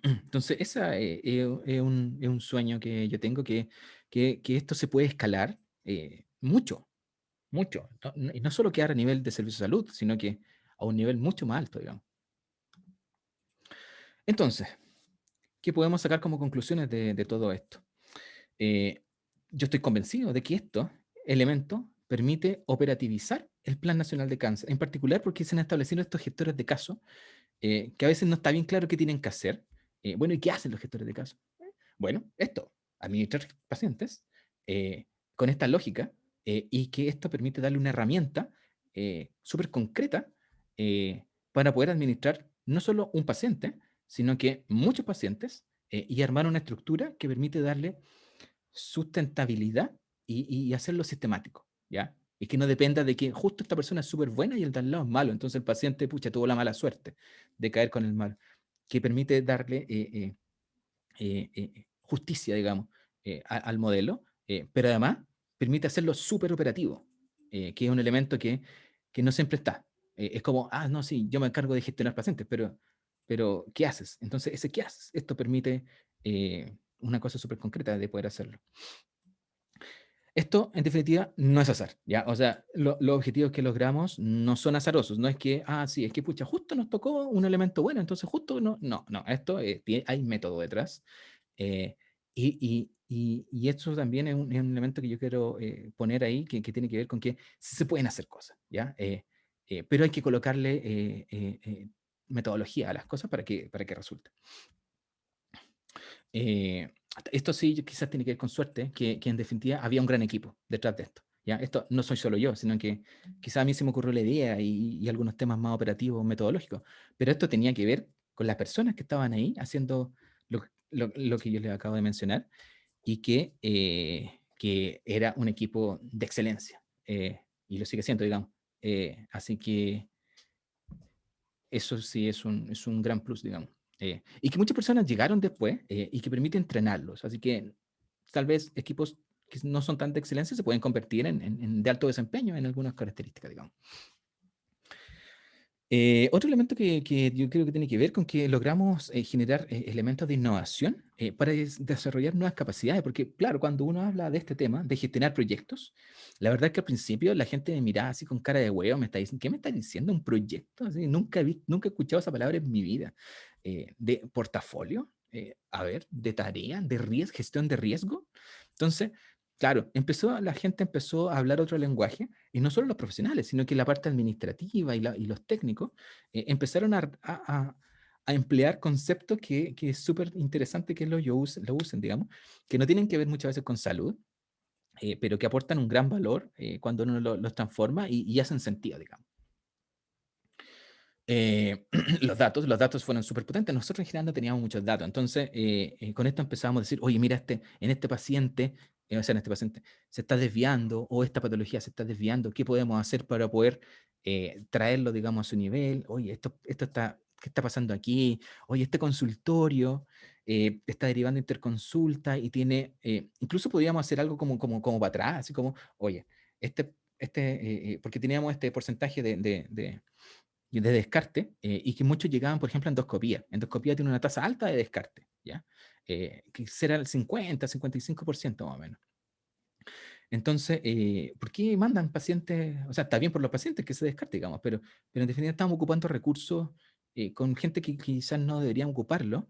Entonces, esa es un sueño que yo tengo, que esto se puede escalar mucho, mucho. Y no solo quedar a nivel de servicio de salud, sino que a un nivel mucho más alto, digamos. Entonces, ¿qué podemos sacar como conclusiones de todo esto? Eh, yo estoy convencido de que esto elemento permite operativizar el Plan Nacional de Cáncer, en particular porque se han establecido estos gestores de caso, que a veces no está bien claro qué tienen que hacer. Bueno, ¿y qué hacen los gestores de caso? Bueno, esto, administrar pacientes con esta lógica, y que esto permite darle una herramienta súper concreta para poder administrar no solo un paciente, sino que muchos pacientes, y armar una estructura que permite darle sustentabilidad y hacerlo sistemático, ¿ya? Y que no dependa de que justo esta persona es súper buena y el de al lado es malo, entonces el paciente, pucha, tuvo la mala suerte de caer con el mal, que permite darle justicia, digamos, al modelo, pero además permite hacerlo súper operativo, que es un elemento que no siempre está. Es como, ah, no, sí, yo me encargo de gestionar pacientes, pero ¿qué haces? Entonces, ese ¿qué haces? Esto permite una cosa súper concreta de poder hacerlo. Esto, en definitiva, no es azar, ¿ya? O sea, los objetivos que logramos no son azarosos, no es que, ah, sí, es que, pucha, justo nos tocó un elemento bueno, entonces justo no, esto hay método detrás. eh, y esto también es un elemento que yo quiero poner ahí, que tiene que ver con que sí se pueden hacer cosas, ¿ya? Pero hay que colocarle metodología a las cosas para que resulte. Eh, esto sí quizás tiene que ver con suerte, que en definitiva había un gran equipo detrás de esto. ¿Ya? Esto no soy solo yo, sino que quizás a mí se me ocurrió la idea y algunos temas más operativos, metodológicos, pero esto tenía que ver con las personas que estaban ahí haciendo lo que yo les acabo de mencionar y que era un equipo de excelencia, y lo sigue siendo, digamos. Así que eso sí es un gran plus, digamos. Y que muchas personas llegaron después y que permite entrenarlos. Así que tal vez equipos que no son tan de excelencia se pueden convertir en de alto desempeño en algunas características, digamos. Otro elemento que yo creo que tiene que ver con que logramos generar elementos de innovación para desarrollar nuevas capacidades, porque claro, cuando uno habla de este tema, de gestionar proyectos, la verdad es que al principio la gente me miraba así con cara de huevo, me está diciendo, ¿qué me está diciendo un proyecto? Así, nunca he escuchado esa palabra en mi vida. De portafolio, a ver, de tarea, de riesgo, gestión de riesgo. Entonces, claro, la gente empezó a hablar otro lenguaje y no solo los profesionales, sino que la parte administrativa y los técnicos empezaron a emplear conceptos que es súper interesante que lo usen, digamos, que no tienen que ver muchas veces con salud, pero que aportan un gran valor cuando uno los transforma y hacen sentido, digamos. Los datos fueron súper potentes. Nosotros en general no teníamos muchos datos. Entonces, con esto empezamos a decir, oye, mira, en este paciente, o sea, en este paciente se está desviando o esta patología se está desviando. ¿Qué podemos hacer para poder traerlo, digamos, a su nivel? Oye, ¿qué está pasando aquí? Oye, este consultorio está derivando interconsulta y incluso podríamos hacer algo como para atrás, así como, oye, porque teníamos este porcentaje de descarte y que muchos llegaban, por ejemplo, a endoscopía. Endoscopía tiene una tasa alta de descarte, ¿ya? Que será el 50-55% más o menos. Entonces, ¿por qué mandan pacientes? O sea, está bien por los pacientes que se descarte, digamos, pero en definitiva estamos ocupando recursos con gente que quizás no deberían ocuparlo.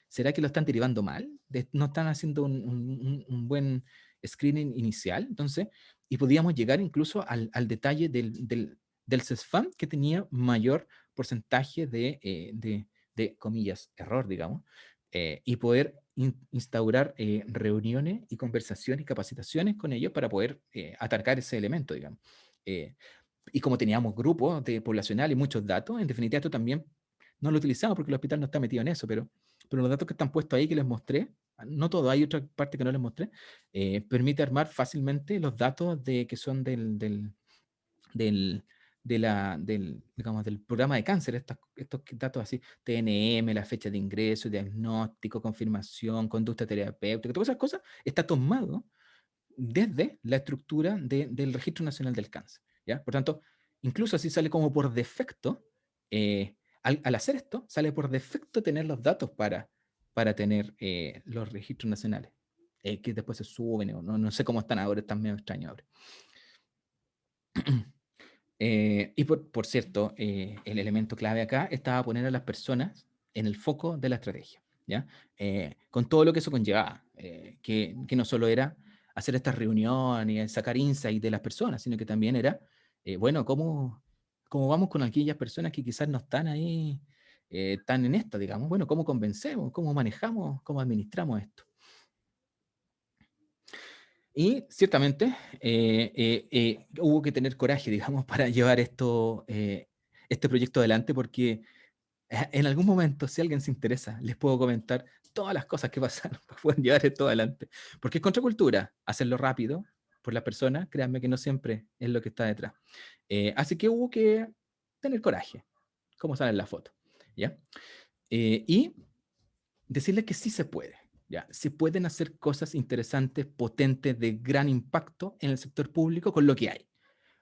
¿Será que lo están derivando mal? ¿No están haciendo un buen screening inicial? Entonces, y podíamos llegar incluso al detalle del CESFAM que tenía mayor porcentaje de comillas, error, digamos, y poder instaurar reuniones y conversaciones y capacitaciones con ellos para poder atacar ese elemento, digamos. Eh, y como teníamos grupos de poblacional y muchos datos, en definitiva esto también no lo utilizamos porque el hospital no está metido en eso, pero los datos que están puestos ahí que les mostré, no todo, hay otra parte que no les mostré, permite armar fácilmente los datos que son del, digamos, del programa de cáncer, estos datos así, TNM, la fecha de ingreso, diagnóstico, confirmación, conducta terapéutica, todas esas cosas, está tomado desde la estructura del Registro Nacional del Cáncer, ¿ya? Por tanto, incluso así sale como por defecto, al hacer esto, sale por defecto tener los datos para tener los registros nacionales, que después se suben, o no sé cómo están ahora, están medio extraños ahora. Y por cierto, el elemento clave acá estaba poner a las personas en el foco de la estrategia, ¿ya? Con todo lo que eso conllevaba, que no solo era hacer estas reuniones y sacar insight de las personas, sino que también era, bueno, ¿cómo vamos con aquellas personas que quizás no están ahí, tan en esto, digamos? Bueno, ¿cómo convencemos? ¿Cómo manejamos? ¿Cómo administramos esto? Y ciertamente hubo que tener coraje, digamos, para llevar este proyecto adelante, porque en algún momento, si alguien se interesa, les puedo comentar todas las cosas que pasaron para poder llevar esto adelante. Porque es contracultura, hacerlo rápido por las personas, créanme que no siempre es lo que está detrás. Así que hubo que tener coraje, como sale en la foto, ¿ya? Y decirles que sí se puede. ¿Ya? Se pueden hacer cosas interesantes, potentes, de gran impacto en el sector público con lo que hay.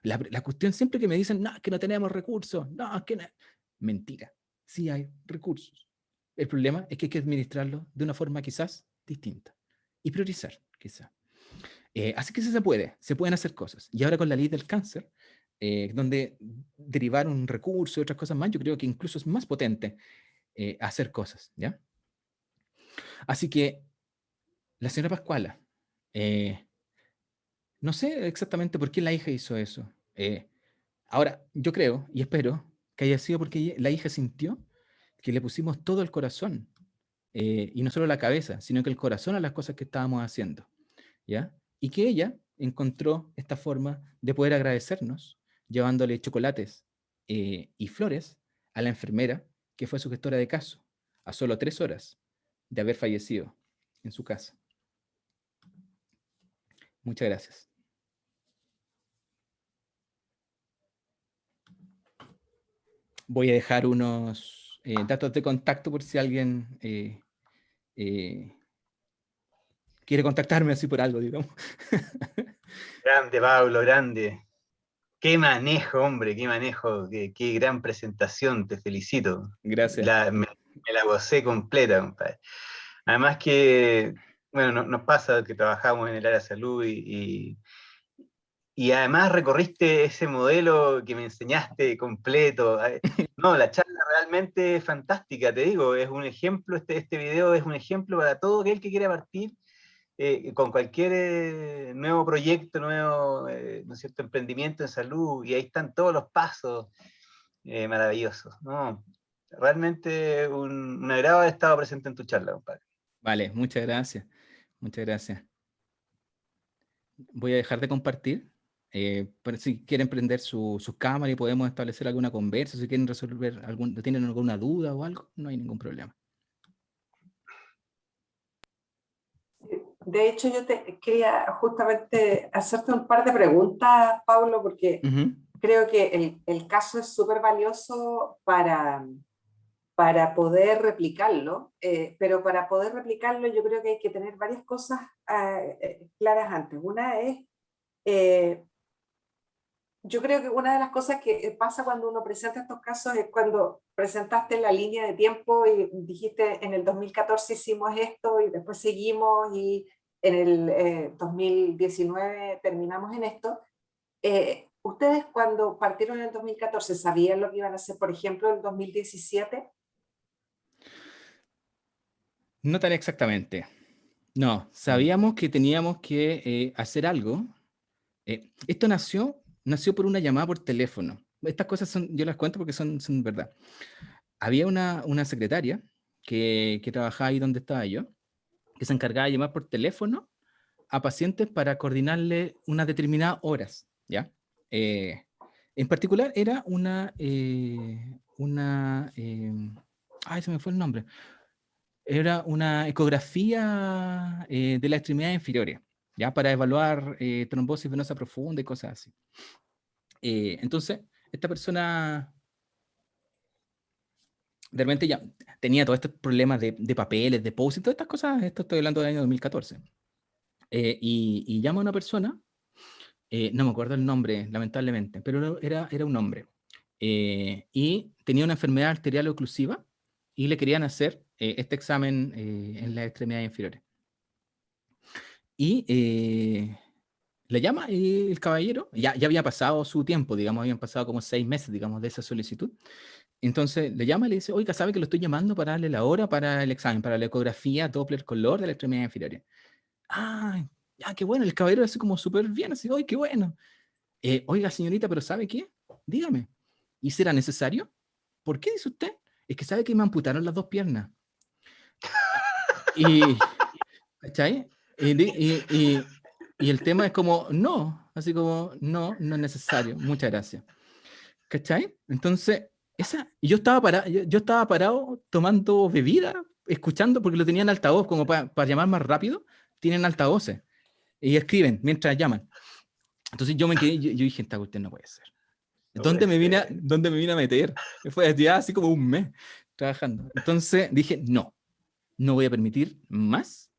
La cuestión siempre que me dicen, no, es que no tenemos recursos, no, es que no. Mentira, sí hay recursos. El problema es que hay que administrarlos de una forma quizás distinta y priorizar, quizás. Así que sí se pueden hacer cosas. Y ahora con la ley del cáncer, donde derivar un recurso y otras cosas más, yo creo que incluso es más potente hacer cosas, ¿ya? Así que la señora Pascuala, eh, no sé exactamente por qué la hija hizo eso. Ahora, yo creo y espero que haya sido porque la hija sintió que le pusimos todo el corazón, y no solo la cabeza, sino que el corazón a las cosas que estábamos haciendo, ¿ya? Y que ella encontró esta forma de poder agradecernos llevándole chocolates y flores a la enfermera que fue su gestora de caso, a solo 3 horas de haber fallecido en su casa. Muchas gracias. Voy a dejar unos datos de contacto por si alguien eh, quiere contactarme así por algo, digamos.
Grande, Pablo, grande. Qué manejo, hombre, qué manejo, qué gran presentación, te felicito.
Gracias.
Me la gocé completa, compadre. Además que, bueno, nos pasa que trabajamos en el área de salud y además recorriste ese modelo que me enseñaste completo. No, la charla realmente es fantástica, te digo, es un ejemplo, este video es un ejemplo para todo aquel que quiera partir con cualquier nuevo proyecto, nuevo ¿no es cierto? Emprendimiento en salud, y ahí están todos los pasos maravillosos. ¿No? Realmente un agrado haber estado presente en tu charla, compadre.
Vale, muchas gracias. Muchas gracias. Voy a dejar de compartir. Pero si quieren prender su cámara y podemos establecer alguna conversa, si quieren resolver tienen alguna duda o algo, no hay ningún problema.
De hecho, yo te quería justamente hacerte un par de preguntas, Pablo, porque creo que el caso es súper valioso para poder replicarlo, pero para poder replicarlo yo creo que hay que tener varias cosas claras antes. Una es, yo creo que una de las cosas que pasa cuando uno presenta estos casos es cuando presentaste la línea de tiempo y dijiste en el 2014 hicimos esto y después seguimos y en el 2019 terminamos en esto. ¿Ustedes cuando partieron en el 2014 sabían lo que iban a hacer, por ejemplo, en el 2017?
No tan exactamente. No, sabíamos que teníamos que hacer algo. Esto nació por una llamada por teléfono. Estas cosas yo las cuento porque son verdad. Había una secretaria que trabajaba ahí donde estaba yo, que se encargaba de llamar por teléfono a pacientes para coordinarle unas determinadas horas, ¿ya? En particular era ay, se me fue el nombre. Era una ecografía de las extremidades inferiores, ¿ya? Para evaluar trombosis venosa profunda y cosas así. Entonces, esta persona de repente ya tenía todos estos problemas de papeles, de post y todas estas cosas. Esto estoy hablando del año 2014. Y llama a una persona, no me acuerdo el nombre, lamentablemente, pero era un hombre. Y tenía una enfermedad arterial oclusiva y le querían hacer este examen en las extremidades inferiores. Y Le llama y el caballero, ya había pasado su tiempo, digamos, habían pasado como 6 meses, digamos, de esa solicitud. Entonces le llama y le dice, oiga, ¿sabe que lo estoy llamando para darle la hora para el examen, para la ecografía Doppler color de la extremidad inferior? Ah, ya, qué bueno, el caballero así como súper bien, así, ¡ay, qué bueno! Oiga, señorita, pero ¿sabe qué? Dígame, ¿y será necesario? ¿Por qué dice usted? Es que sabe que me amputaron las 2 piernas. Y, ¿cachai? Y el tema es como, no, así como, no, no es necesario, muchas gracias. ¿Cachai? Entonces, y yo estaba parado tomando bebida, escuchando, porque lo tenían altavoz, como para llamar más rápido, tienen altavoces y escriben mientras llaman. Entonces yo me quedé, yo dije, esta cuestión no puede ser.
No puede ser.
¿Dónde me vine a meter? Fue ya así como un mes trabajando. Entonces dije, no voy a permitir más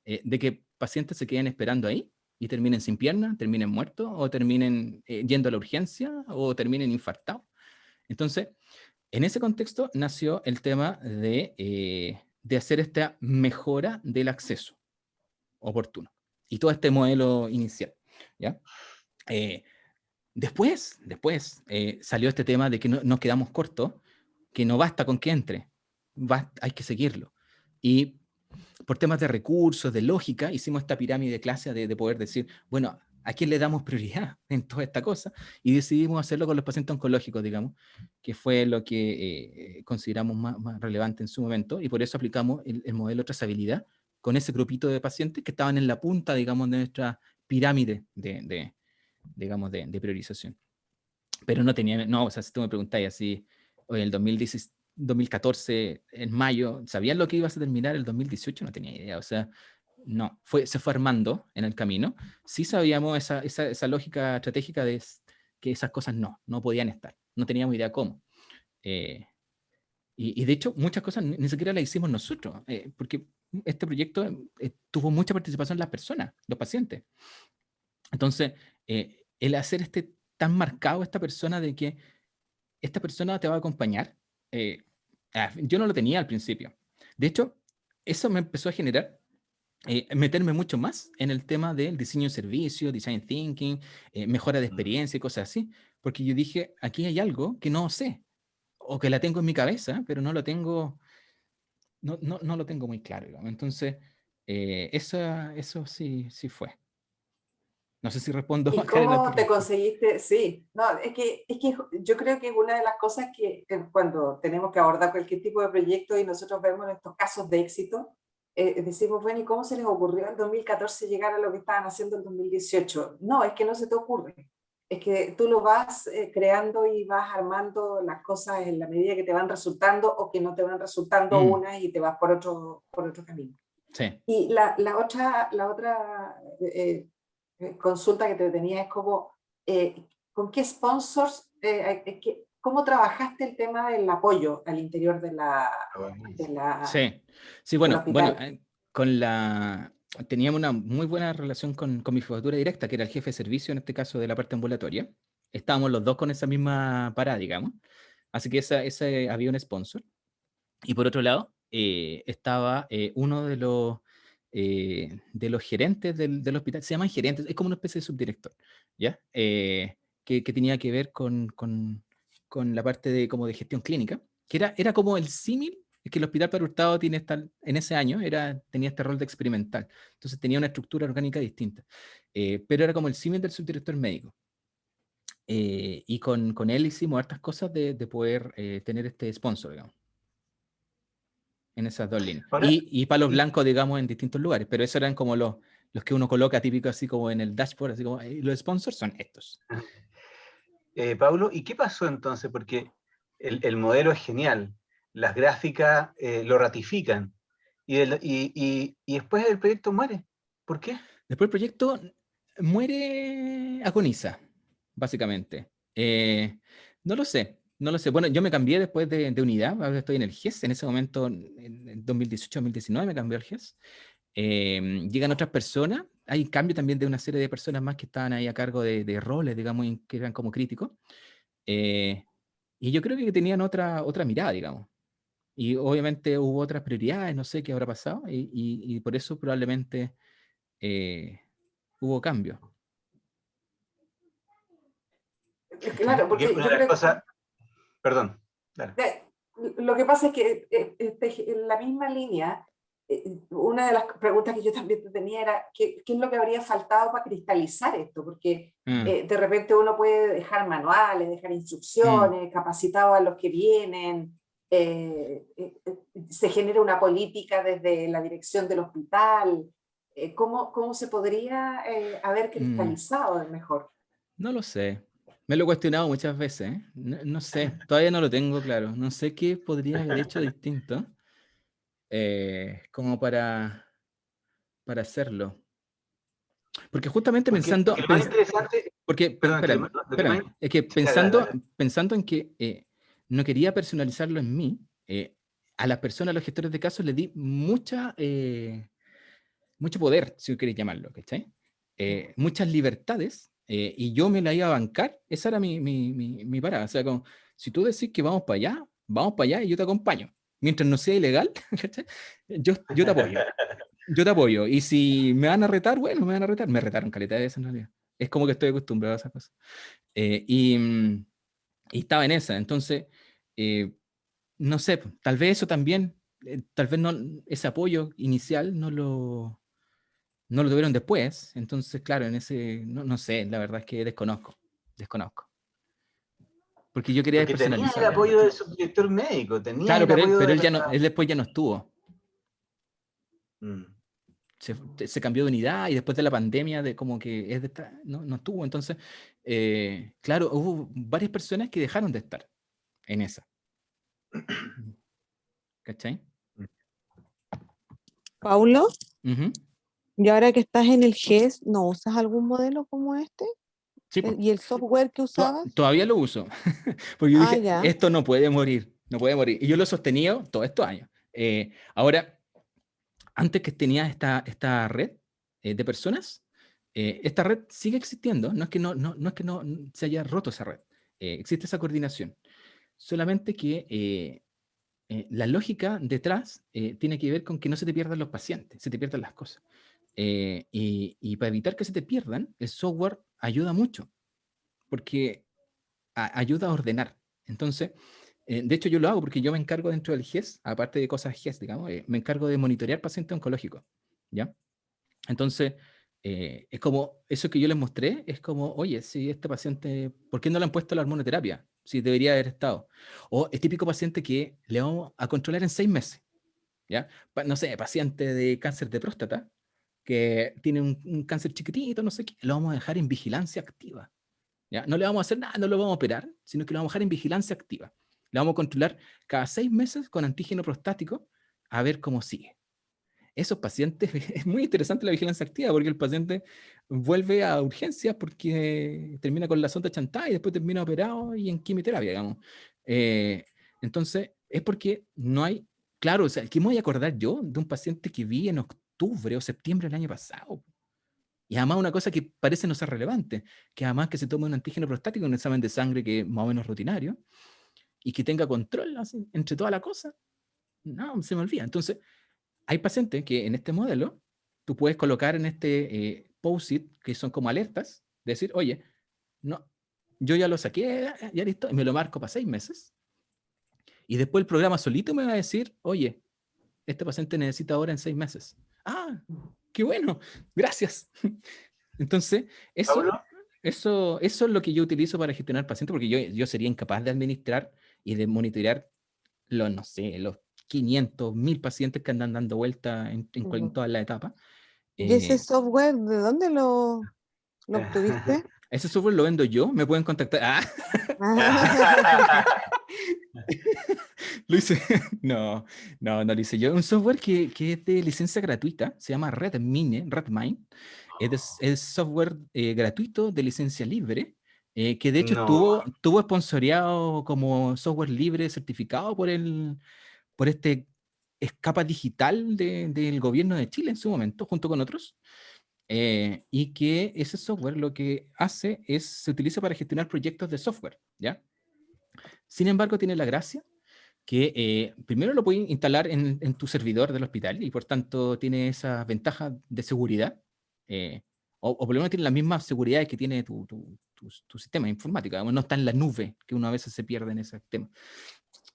de que pacientes se queden esperando ahí y terminen sin pierna, terminen muertos, o terminen yendo a la urgencia, o terminen infartados. Entonces, en ese contexto nació el tema de hacer esta mejora del acceso oportuno y todo este modelo inicial, ¿ya? Después salió este tema de que nos quedamos cortos, que no basta con que entre, hay que seguirlo. Y por temas de recursos, de lógica, hicimos esta pirámide de clase de poder decir, bueno, ¿a quién le damos prioridad en toda esta cosa? Y decidimos hacerlo con los pacientes oncológicos, digamos, que fue lo que consideramos más relevante en su momento, y por eso aplicamos el modelo de trazabilidad con ese grupito de pacientes que estaban en la punta, digamos, de nuestra pirámide digamos, de priorización. Pero no tenía, no, o sea, si tú me preguntáis así, oye, el 2014, en mayo, ¿sabías lo que ibas a terminar el 2018? No tenía idea, o sea, no, se fue armando en el camino. Sí sabíamos esa lógica estratégica de que esas cosas no podían estar, no teníamos idea cómo. Y de hecho, muchas cosas ni siquiera las hicimos nosotros, porque este proyecto tuvo mucha participación en las personas, los pacientes. Entonces, el hacer tan marcado esta persona de que esta persona te va a acompañar, yo no lo tenía al principio. De hecho, eso me empezó a generar meterme mucho más en el tema del diseño de servicio, design thinking, mejora de experiencia y cosas así, porque yo dije, aquí hay algo que no sé, o que la tengo en mi cabeza, pero no lo tengo, no lo tengo muy claro, digamos. Entonces, eso sí fue. No sé si respondo
¿Y
a Karen
cómo
tu
te
pregunta.
conseguiste? Sí, no, es que yo creo que es una de las cosas que cuando tenemos que abordar cualquier tipo de proyecto y nosotros vemos estos casos de éxito, decimos, bueno, ¿y cómo se les ocurrió en 2014 llegar a lo que estaban haciendo en 2018? No, es que no se te ocurre. Es que tú lo vas creando y vas armando las cosas en la medida que te van resultando o que no te van resultando unas y te vas por otro camino.
Sí.
Y la otra consulta que te tenía es como, ¿con qué sponsors, cómo trabajaste el tema del apoyo al interior de
Sí,
del
bueno,
hospital?
teníamos una muy buena relación con mi jefatura directa, que era el jefe de servicio, en este caso de la parte ambulatoria. Estábamos los dos con esa misma parada, digamos. Así que había un sponsor. Y por otro lado, estaba uno de los gerentes del hospital, se llaman gerentes, es como una especie de subdirector, ¿ya? Que tenía que ver con la parte como de gestión clínica, que era como el símil, es que el Hospital Padre Hurtado en ese año tenía este rol de experimental, entonces tenía una estructura orgánica distinta, pero era como el símil del subdirector médico. Y con él hicimos hartas cosas de poder tener este sponsor, digamos, en esas dos líneas.
Ahora,
Y palos
y,
blancos, digamos, en distintos lugares, pero esos eran como los que uno coloca típico así como en el dashboard, así como los sponsors son estos.
Pablo, ¿y qué pasó entonces? Porque el modelo es genial, las gráficas lo ratifican, y después el proyecto muere. ¿Por qué?
Después el proyecto agoniza, básicamente. No lo sé. Bueno, yo me cambié después de unidad, ahora estoy en el GES, en ese momento, en 2018-2019 me cambié al GES. Llegan otras personas, hay cambio también de una serie de personas más que estaban ahí a cargo de roles, digamos, que eran como críticos. Y yo creo que tenían otra mirada, digamos. Y obviamente hubo otras prioridades, no sé qué habrá pasado, y por eso probablemente hubo cambio.
Claro, porque yo
Una de las
creo
cosas, perdón, claro.
que lo que pasa es que en la misma línea, una de las preguntas que yo también tenía era ¿qué es lo que habría faltado para cristalizar esto? Porque de repente uno puede dejar manuales, dejar instrucciones, capacitados a los que vienen, se genera una política desde la dirección del hospital. ¿Cómo se podría haber cristalizado mejor?
No lo sé. Me lo he cuestionado muchas veces, ¿eh? No sé, todavía no lo tengo claro. No sé qué podría haber hecho distinto como para hacerlo. Porque justamente
Porque lo más interesante,
porque,
perdón, que
espérame,
lo que más,
espérame, es que
sí, dale, dale.
pensando en que no quería personalizarlo en mí, a las personas, a los gestores de casos, les di mucho poder, si queréis llamarlo, ¿cachai? Muchas libertades, y yo me la iba a bancar, esa era mi parada. O sea, como, si tú decís que vamos para allá y yo te acompaño. Mientras no sea ilegal, ¿cachai? Yo te apoyo. Yo te apoyo. Y si me van a retar, bueno, me van a retar. Me retaron caleta de veces en realidad. Es como que estoy acostumbrado a esas cosas. Y estaba en esa. Entonces, no sé, tal vez eso también, tal vez no, ese apoyo inicial no lo tuvieron después. Entonces, claro, en ese, no sé, la verdad es que desconozco. Porque yo quería
Porque tenía el
despersonalizarlo.
apoyo del subdirector médico, tenía
Claro,
el
pero él,
apoyo
pero
de
él
la...
ya no, él después ya no estuvo.
Mm.
Se cambió de unidad y después de la pandemia de como que no estuvo. Entonces, claro, hubo varias personas que dejaron de estar en esa. ¿Cachai?
Paulo,
Ujú.
y ahora que estás en el GES, ¿no usas algún modelo como este?
Sí, pues,
¿Y el software que usabas?
todavía lo uso. Porque yo
Ah,
dije,
ya.
esto no puede morir, no puede morir. Y yo lo he sostenido todos estos años. Ahora, antes que tenía esta red de personas, esta red sigue existiendo. No es que no es que no se haya roto esa red. Existe esa coordinación. Solamente que la lógica detrás tiene que ver con que no se te pierdan los pacientes, se te pierdan las cosas. Y para evitar que se te pierdan, el software ayuda mucho, porque ayuda a ordenar. Entonces, de hecho yo lo hago porque yo me encargo dentro del GES, aparte de cosas GES, digamos, me encargo de monitorear pacientes oncológicos, ¿ya? Entonces, es como, eso que yo les mostré, es como, oye, si este paciente, ¿por qué no le han puesto la hormonoterapia? Si debería haber estado. O el típico paciente que le vamos a controlar en 6 meses, ¿ya? No sé, paciente de cáncer de próstata, que tiene un cáncer chiquitito, no sé qué, lo vamos a dejar en vigilancia activa, ¿ya? No le vamos a hacer nada, no lo vamos a operar, sino que lo vamos a dejar en vigilancia activa. Le vamos a controlar cada 6 meses con antígeno prostático a ver cómo sigue. Esos pacientes, es muy interesante la vigilancia activa porque el paciente vuelve a urgencias porque termina con la sonda chantada y después termina operado y en quimioterapia, digamos. Entonces, es porque no hay, claro, o sea, ¿qué me voy a acordar yo de un paciente que vi en octubre o septiembre del año pasado? Y además una cosa que parece no ser relevante, que además que se tome un antígeno prostático, un examen de sangre que es más o menos rutinario, y que tenga control así, entre toda la cosa, no, se me olvida. Entonces, hay pacientes que en este modelo tú puedes colocar en este post-it, que son como alertas, decir, oye, no, yo ya lo saqué, ya listo, y me lo marco para 6 meses. Y después el programa solito me va a decir, oye, este paciente necesita ahora en 6 meses. Ah, qué bueno, gracias. Entonces,
Pablo,
eso es lo que yo utilizo para gestionar pacientes, porque yo sería incapaz de administrar y de monitorear los, no sé, los 500, 1000 pacientes que andan dando vuelta en todas las etapas.
¿Y ese
Eh,
software, de dónde lo obtuviste?
ese software lo vendo yo, me pueden contactar. Lo hice. No lo hice yo. Un software que es de licencia gratuita, se llama Redmine. Es software gratuito de licencia libre, que de hecho
no,
estuvo sponsoreado como software libre certificado por este escapa digital del gobierno de Chile en su momento, junto con otros. Y que ese software lo que hace es, se utiliza para gestionar proyectos de software, ¿ya? Sin embargo, tiene la gracia que primero lo puedes instalar en tu servidor del hospital y por tanto tiene esa ventaja de seguridad, o por lo menos tiene la misma seguridad que tiene tu sistema informático, digamos, no está en la nube, que uno a veces se pierde en ese tema.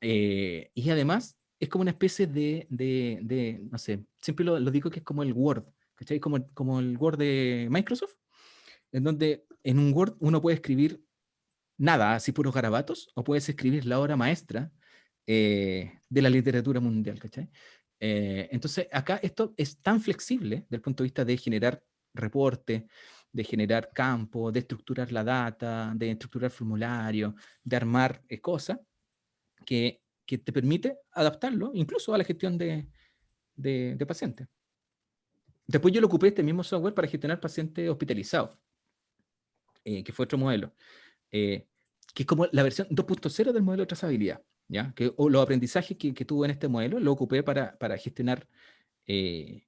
Y además es como una especie no sé, siempre lo digo que es como el Word, ¿cachai? Como el Word de Microsoft, en donde en un Word uno puede escribir nada, así puros garabatos, o puedes escribir la obra maestra de la literatura mundial, ¿cachai? Entonces, acá esto es tan flexible desde el punto de vista de generar reporte, de generar campo, de estructurar la data, de estructurar formulario, de armar cosas, que te permite adaptarlo incluso a la gestión de pacientes. Después yo lo ocupé este mismo software para gestionar pacientes hospitalizados, que fue otro modelo, que es como la versión 2.0 del modelo de trazabilidad, ¿ya? O los aprendizajes que tuve en este modelo lo ocupé para gestionar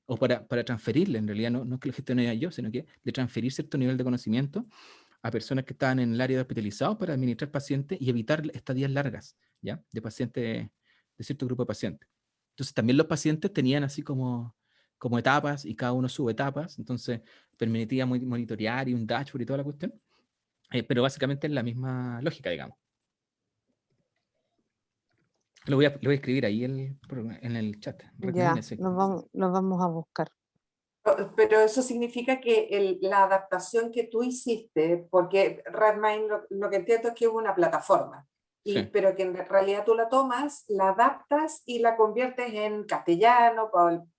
o para transferirle, en realidad no es que lo gestione yo, sino que de transferir cierto nivel de conocimiento a personas que estaban en el área de hospitalizados para administrar pacientes y evitar estadías largas, ¿ya? De pacientes, de cierto grupo de pacientes. Entonces también los pacientes tenían así como etapas y cada uno subetapas, entonces permitía monitorear y un dashboard y toda la cuestión, pero básicamente es la misma lógica, digamos. Lo voy a escribir ahí en el chat.
Ya,
Recomiéndese.
los vamos a buscar.
Pero eso significa que la adaptación que tú hiciste, porque Redmine lo que entiendo es que es una plataforma,
Sí.
pero que en realidad tú la tomas, la adaptas y la conviertes en castellano, con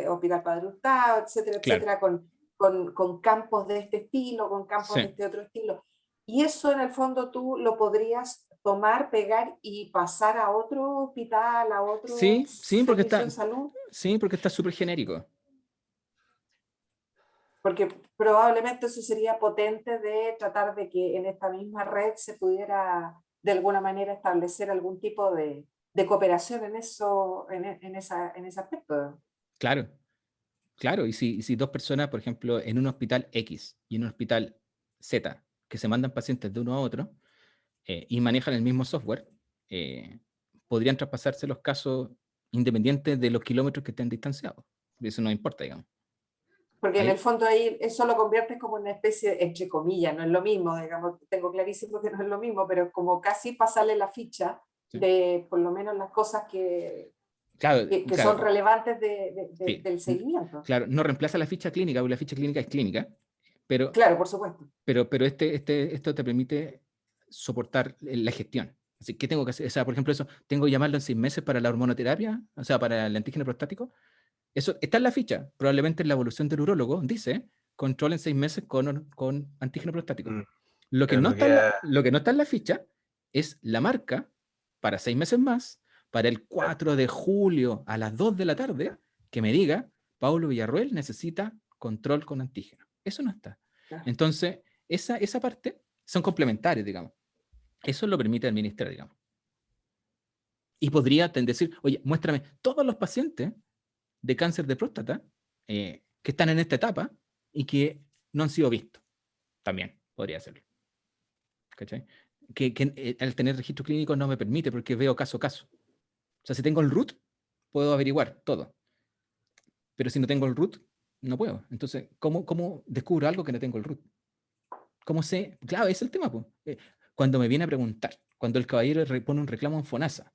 Hospital Padre Hurtado, etcétera,
Claro.
etcétera, con campos de este estilo, con campos
Sí.
de este otro estilo. Y eso en el fondo tú lo podrías tomar, pegar y pasar a otro hospital, a otro
Sí, porque
servicio de salud.
Sí, porque está súper genérico.
Porque probablemente eso sería potente de tratar de que en esta misma red se pudiera de alguna manera establecer algún tipo de cooperación en eso, en ese aspecto.
Claro, claro. Y si dos personas, por ejemplo, en un hospital X y en un hospital Z, que se mandan pacientes de uno a otro y manejan el mismo software, podrían traspasarse los casos independientes de los kilómetros que estén distanciados. Eso no importa, digamos.
Porque en
Ahí-
el fondo ahí eso lo conviertes como una especie, entre comillas, no es lo mismo, digamos, tengo clarísimo que no es lo mismo, pero como casi pasarle la ficha
Sí.
de por lo menos las cosas que
Claro,
son relevantes
sí.
del seguimiento.
Claro, no reemplaza la ficha clínica, porque la ficha clínica es clínica, pero
Claro, por supuesto.
pero esto te permite soportar la gestión. Así que, ¿qué tengo que hacer? O sea, por ejemplo, eso, tengo que llamarlo en 6 meses para la hormonoterapia, o sea, para el antígeno prostático. Eso está en la ficha. Probablemente en la evolución del urólogo dice control en 6 meses con antígeno prostático. Lo que,
Pero
no
no
está en
queda-
lo que no está en la ficha es la marca para 6 meses más, para el 4 de julio a las 2 de la tarde, que me diga, Paulo Villarroel necesita control con antígeno. Eso no está.
Claro.
Entonces, esa parte son complementarios, digamos. Eso lo permite administrar, digamos. Y podría decir, oye, muéstrame todos los pacientes de cáncer de próstata que están en esta etapa y que no han sido vistos. También podría hacerlo. ¿Cachai? Que al tener registro clínico no me permite porque veo caso a caso. O sea, si tengo el root, puedo averiguar todo. Pero si no tengo el root, no puedo. Entonces, ¿cómo descubro algo que no tengo el root? ¿Cómo sé? Claro, ese es el tema. Cuando me viene a preguntar, cuando el caballero pone un reclamo en FONASA,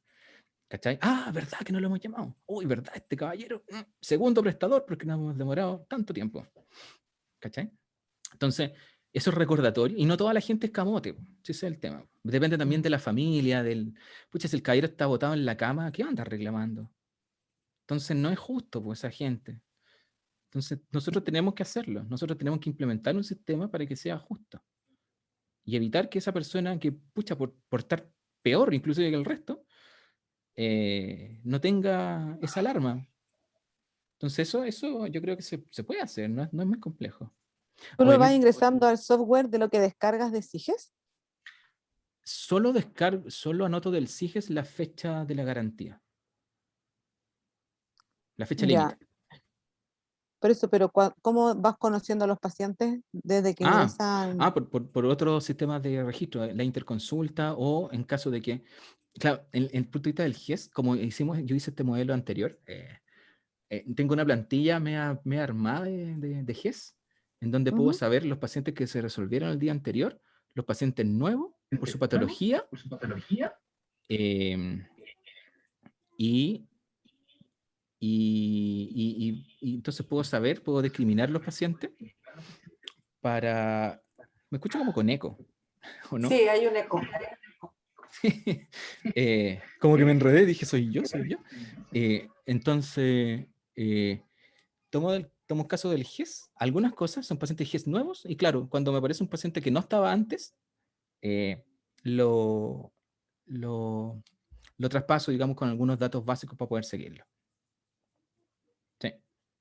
¿cachai? Ah, ¿verdad que no lo hemos llamado? Uy, ¿verdad? Este caballero, segundo prestador, porque nos hemos demorado tanto tiempo. ¿Cachai? Entonces, eso es recordatorio, y no toda la gente es camote, si ese es el tema. Depende también de la familia, pucha, si el caballero está botado en la cama, ¿qué va a andar reclamando? Entonces, no es justo, pues, esa gente. Entonces, nosotros tenemos que hacerlo, nosotros tenemos que implementar un sistema para que sea justo. Y evitar que esa persona que, pucha, por estar peor inclusive que el resto, no tenga esa alarma. Entonces eso yo creo que se puede hacer, no es muy complejo.
¿Tú lo vas
Obviamente,
ingresando al software de lo que descargas de SIGES?
solo anoto del SIGES la fecha de la garantía. La fecha
Ya,
límite.
por eso, pero ¿cómo vas conociendo a los pacientes desde que ingresan?
Por otros sistemas de registro, la interconsulta o en caso de que, claro, en el punto de vista del GES, como yo hice este modelo anterior, tengo una plantilla media armada de GES, en donde puedo
Ujú.
saber los pacientes que se resolvieron el día anterior, los pacientes nuevos por su patología, em, y, y entonces puedo discriminar los pacientes para... Me escucho como con eco, ¿o no?
Sí, hay un eco.
Como que me enredé, dije, soy yo. Entonces, tomo caso del GES. Algunas cosas son pacientes GES nuevos, y claro, cuando me aparece un paciente que no estaba antes, lo traspaso, digamos, con algunos datos básicos para poder seguirlo. Sí.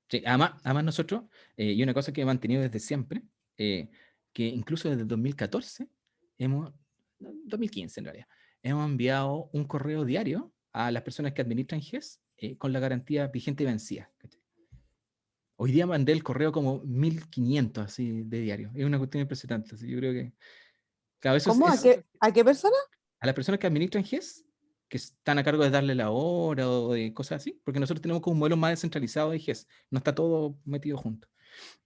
Sí. Además nosotros, y una cosa que he mantenido desde siempre, que incluso desde el 2014, 2015 en realidad, hemos enviado un correo diario a las personas que administran GES con la garantía vigente y vencida. ¿Cachai? Hoy día mandé el correo como 1500 así de diario. Es una cuestión impresionante. Así, yo creo que cada vez
¿Cómo? ¿A qué persona?
a las personas que administran GES, que están a cargo de darle la hora o de cosas así, porque nosotros tenemos como un modelo más descentralizado de GES, no está todo metido junto.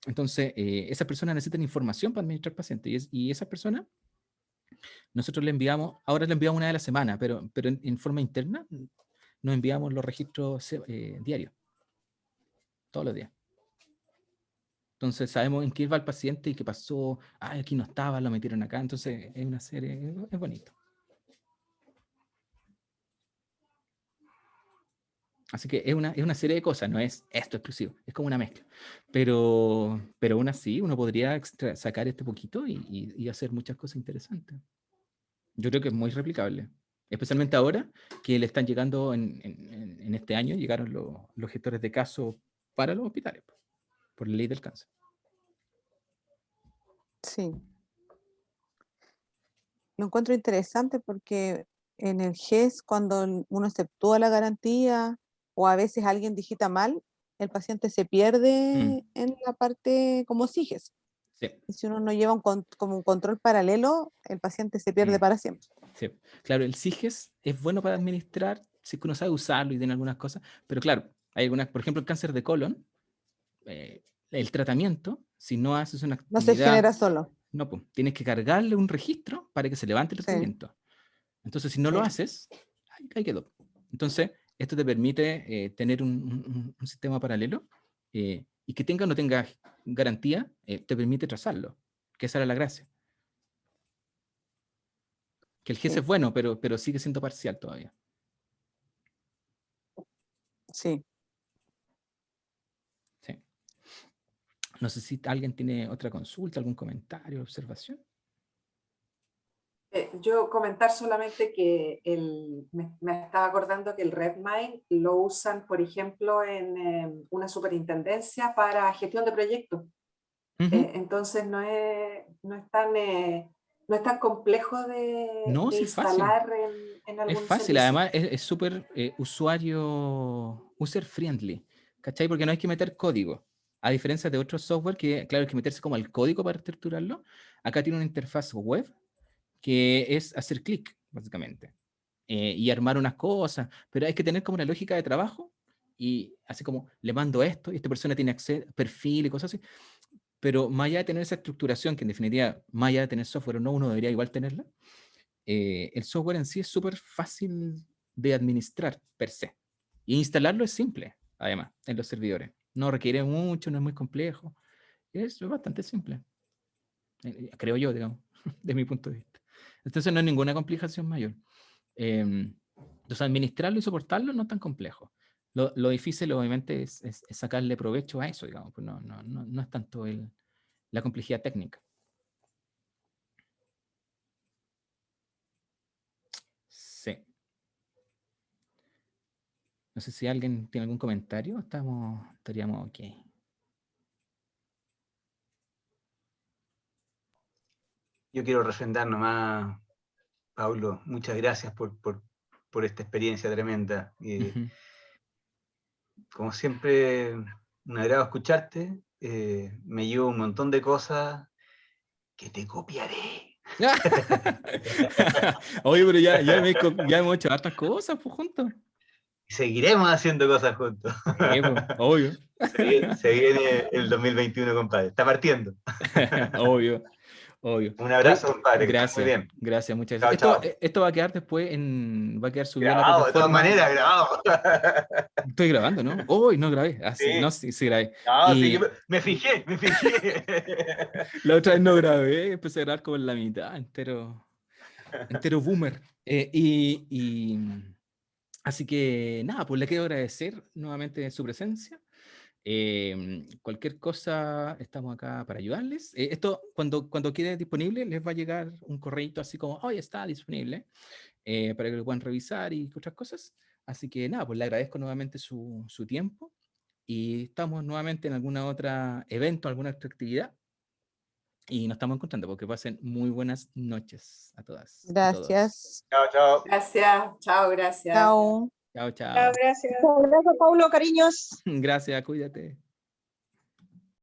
Entonces, esas personas necesitan información para administrar pacientes, y esas personas, nosotros le enviamos, ahora le enviamos una vez a la semana, pero en forma interna nos enviamos los registros diarios, todos los días. Entonces sabemos en qué va el paciente y qué pasó, aquí no estaba, lo metieron acá, entonces es una serie, es bonito. Así que es una serie de cosas, no es esto exclusivo, es como una mezcla. Pero aún así uno podría sacar este poquito y hacer muchas cosas interesantes. Yo creo que es muy replicable. Especialmente ahora que le están llegando en este año, llegaron los gestores de caso para los hospitales, por la ley del cáncer.
Sí. Lo encuentro interesante porque en el GES, cuando uno exceptúa la garantía o a veces alguien digita mal, el paciente se pierde en la parte como SIGES.
Sí.
Y si uno no lleva como un control paralelo, el paciente se pierde para siempre.
Sí. Claro, el SIGES es bueno para administrar si uno sabe usarlo y tiene algunas cosas, pero claro, hay algunas, por ejemplo, el cáncer de colon, el tratamiento, si no haces una
No se
actividad...
genera solo.
No, pues, tienes que cargarle un registro para que se levante el
Sí.
tratamiento. Entonces, si no lo haces, ahí quedó. Entonces, esto te permite tener un sistema paralelo y que tenga o no tenga garantía, te permite trazarlo, que esa era la gracia. Que el GES
Sí.
es bueno, pero sigue siendo parcial todavía.
Sí.
Sí. No sé si alguien tiene otra consulta, algún comentario, observación.
Yo comentar solamente que me estaba acordando que el Redmine lo usan, por ejemplo, en una superintendencia para gestión de proyectos. Entonces no es tan complejo de
No, sí es fácil.
instalar en algún
Es fácil,
servicio.
además es súper user-friendly, ¿cachai? Porque no hay que meter código. A diferencia de otros software que, claro, hay que meterse como el código para estructurarlo. Acá tiene una interfaz web que es hacer clic, básicamente, y armar unas cosas, pero hay que tener como una lógica de trabajo y así como le mando esto y esta persona tiene acceso, perfil y cosas así. Pero más allá de tener esa estructuración, que en definitiva, más allá de tener software o no, uno debería igual tenerla, el software en sí es súper fácil de administrar per se. Y instalarlo es simple, además, en los servidores. No requiere mucho, no es muy complejo. Es bastante simple. Creo yo, digamos, de mi punto de vista. Entonces no hay ninguna complicación mayor. Entonces administrarlo y soportarlo no es tan complejo. Lo difícil obviamente es sacarle provecho a eso, digamos. Pues no es tanto la complejidad técnica. Sí. No sé si alguien tiene algún comentario. Estaríamos ok.
Yo quiero refrendar nomás, Paulo, muchas gracias por esta experiencia tremenda. Como siempre, un agrado escucharte. Me llevo un montón de cosas que te copiaré.
Oye, pero ya hemos hecho hartas cosas pues, juntos.
Seguiremos haciendo cosas juntos.
Sí, pues, obvio.
Se viene el 2021, compadre. Está partiendo.
Obvio. Obvio.
Un abrazo, compadre.
Gracias.
Muy bien.
Gracias, muchas
Chao,
gracias.
chao.
Esto va a quedar después va a quedar subido a la
Grabado, de todas
plataforma.
maneras, grabado.
Estoy grabando, ¿no? Hoy no grabé. Ah, sí,
Sí.
no, sí grabé.
No,
Y
sí, me fijé.
la otra vez no grabé, empecé a grabar como en la mitad, entero boomer. Así que nada, pues le quiero agradecer nuevamente su presencia. Cualquier cosa, estamos acá para ayudarles. Esto, cuando quede disponible, les va a llegar un correíto así como, hoy está disponible, para que lo puedan revisar y otras cosas. Así que nada, pues le agradezco nuevamente su tiempo y estamos nuevamente en alguna otra evento, alguna otra actividad y nos estamos encontrando, porque pasen muy buenas noches a todas y todos.
Gracias.
Chao, chao.
Gracias, chao, gracias.
Chao.
Chao, chao.
Gracias. Muchas gracias, Paulo, cariños.
Gracias, cuídate.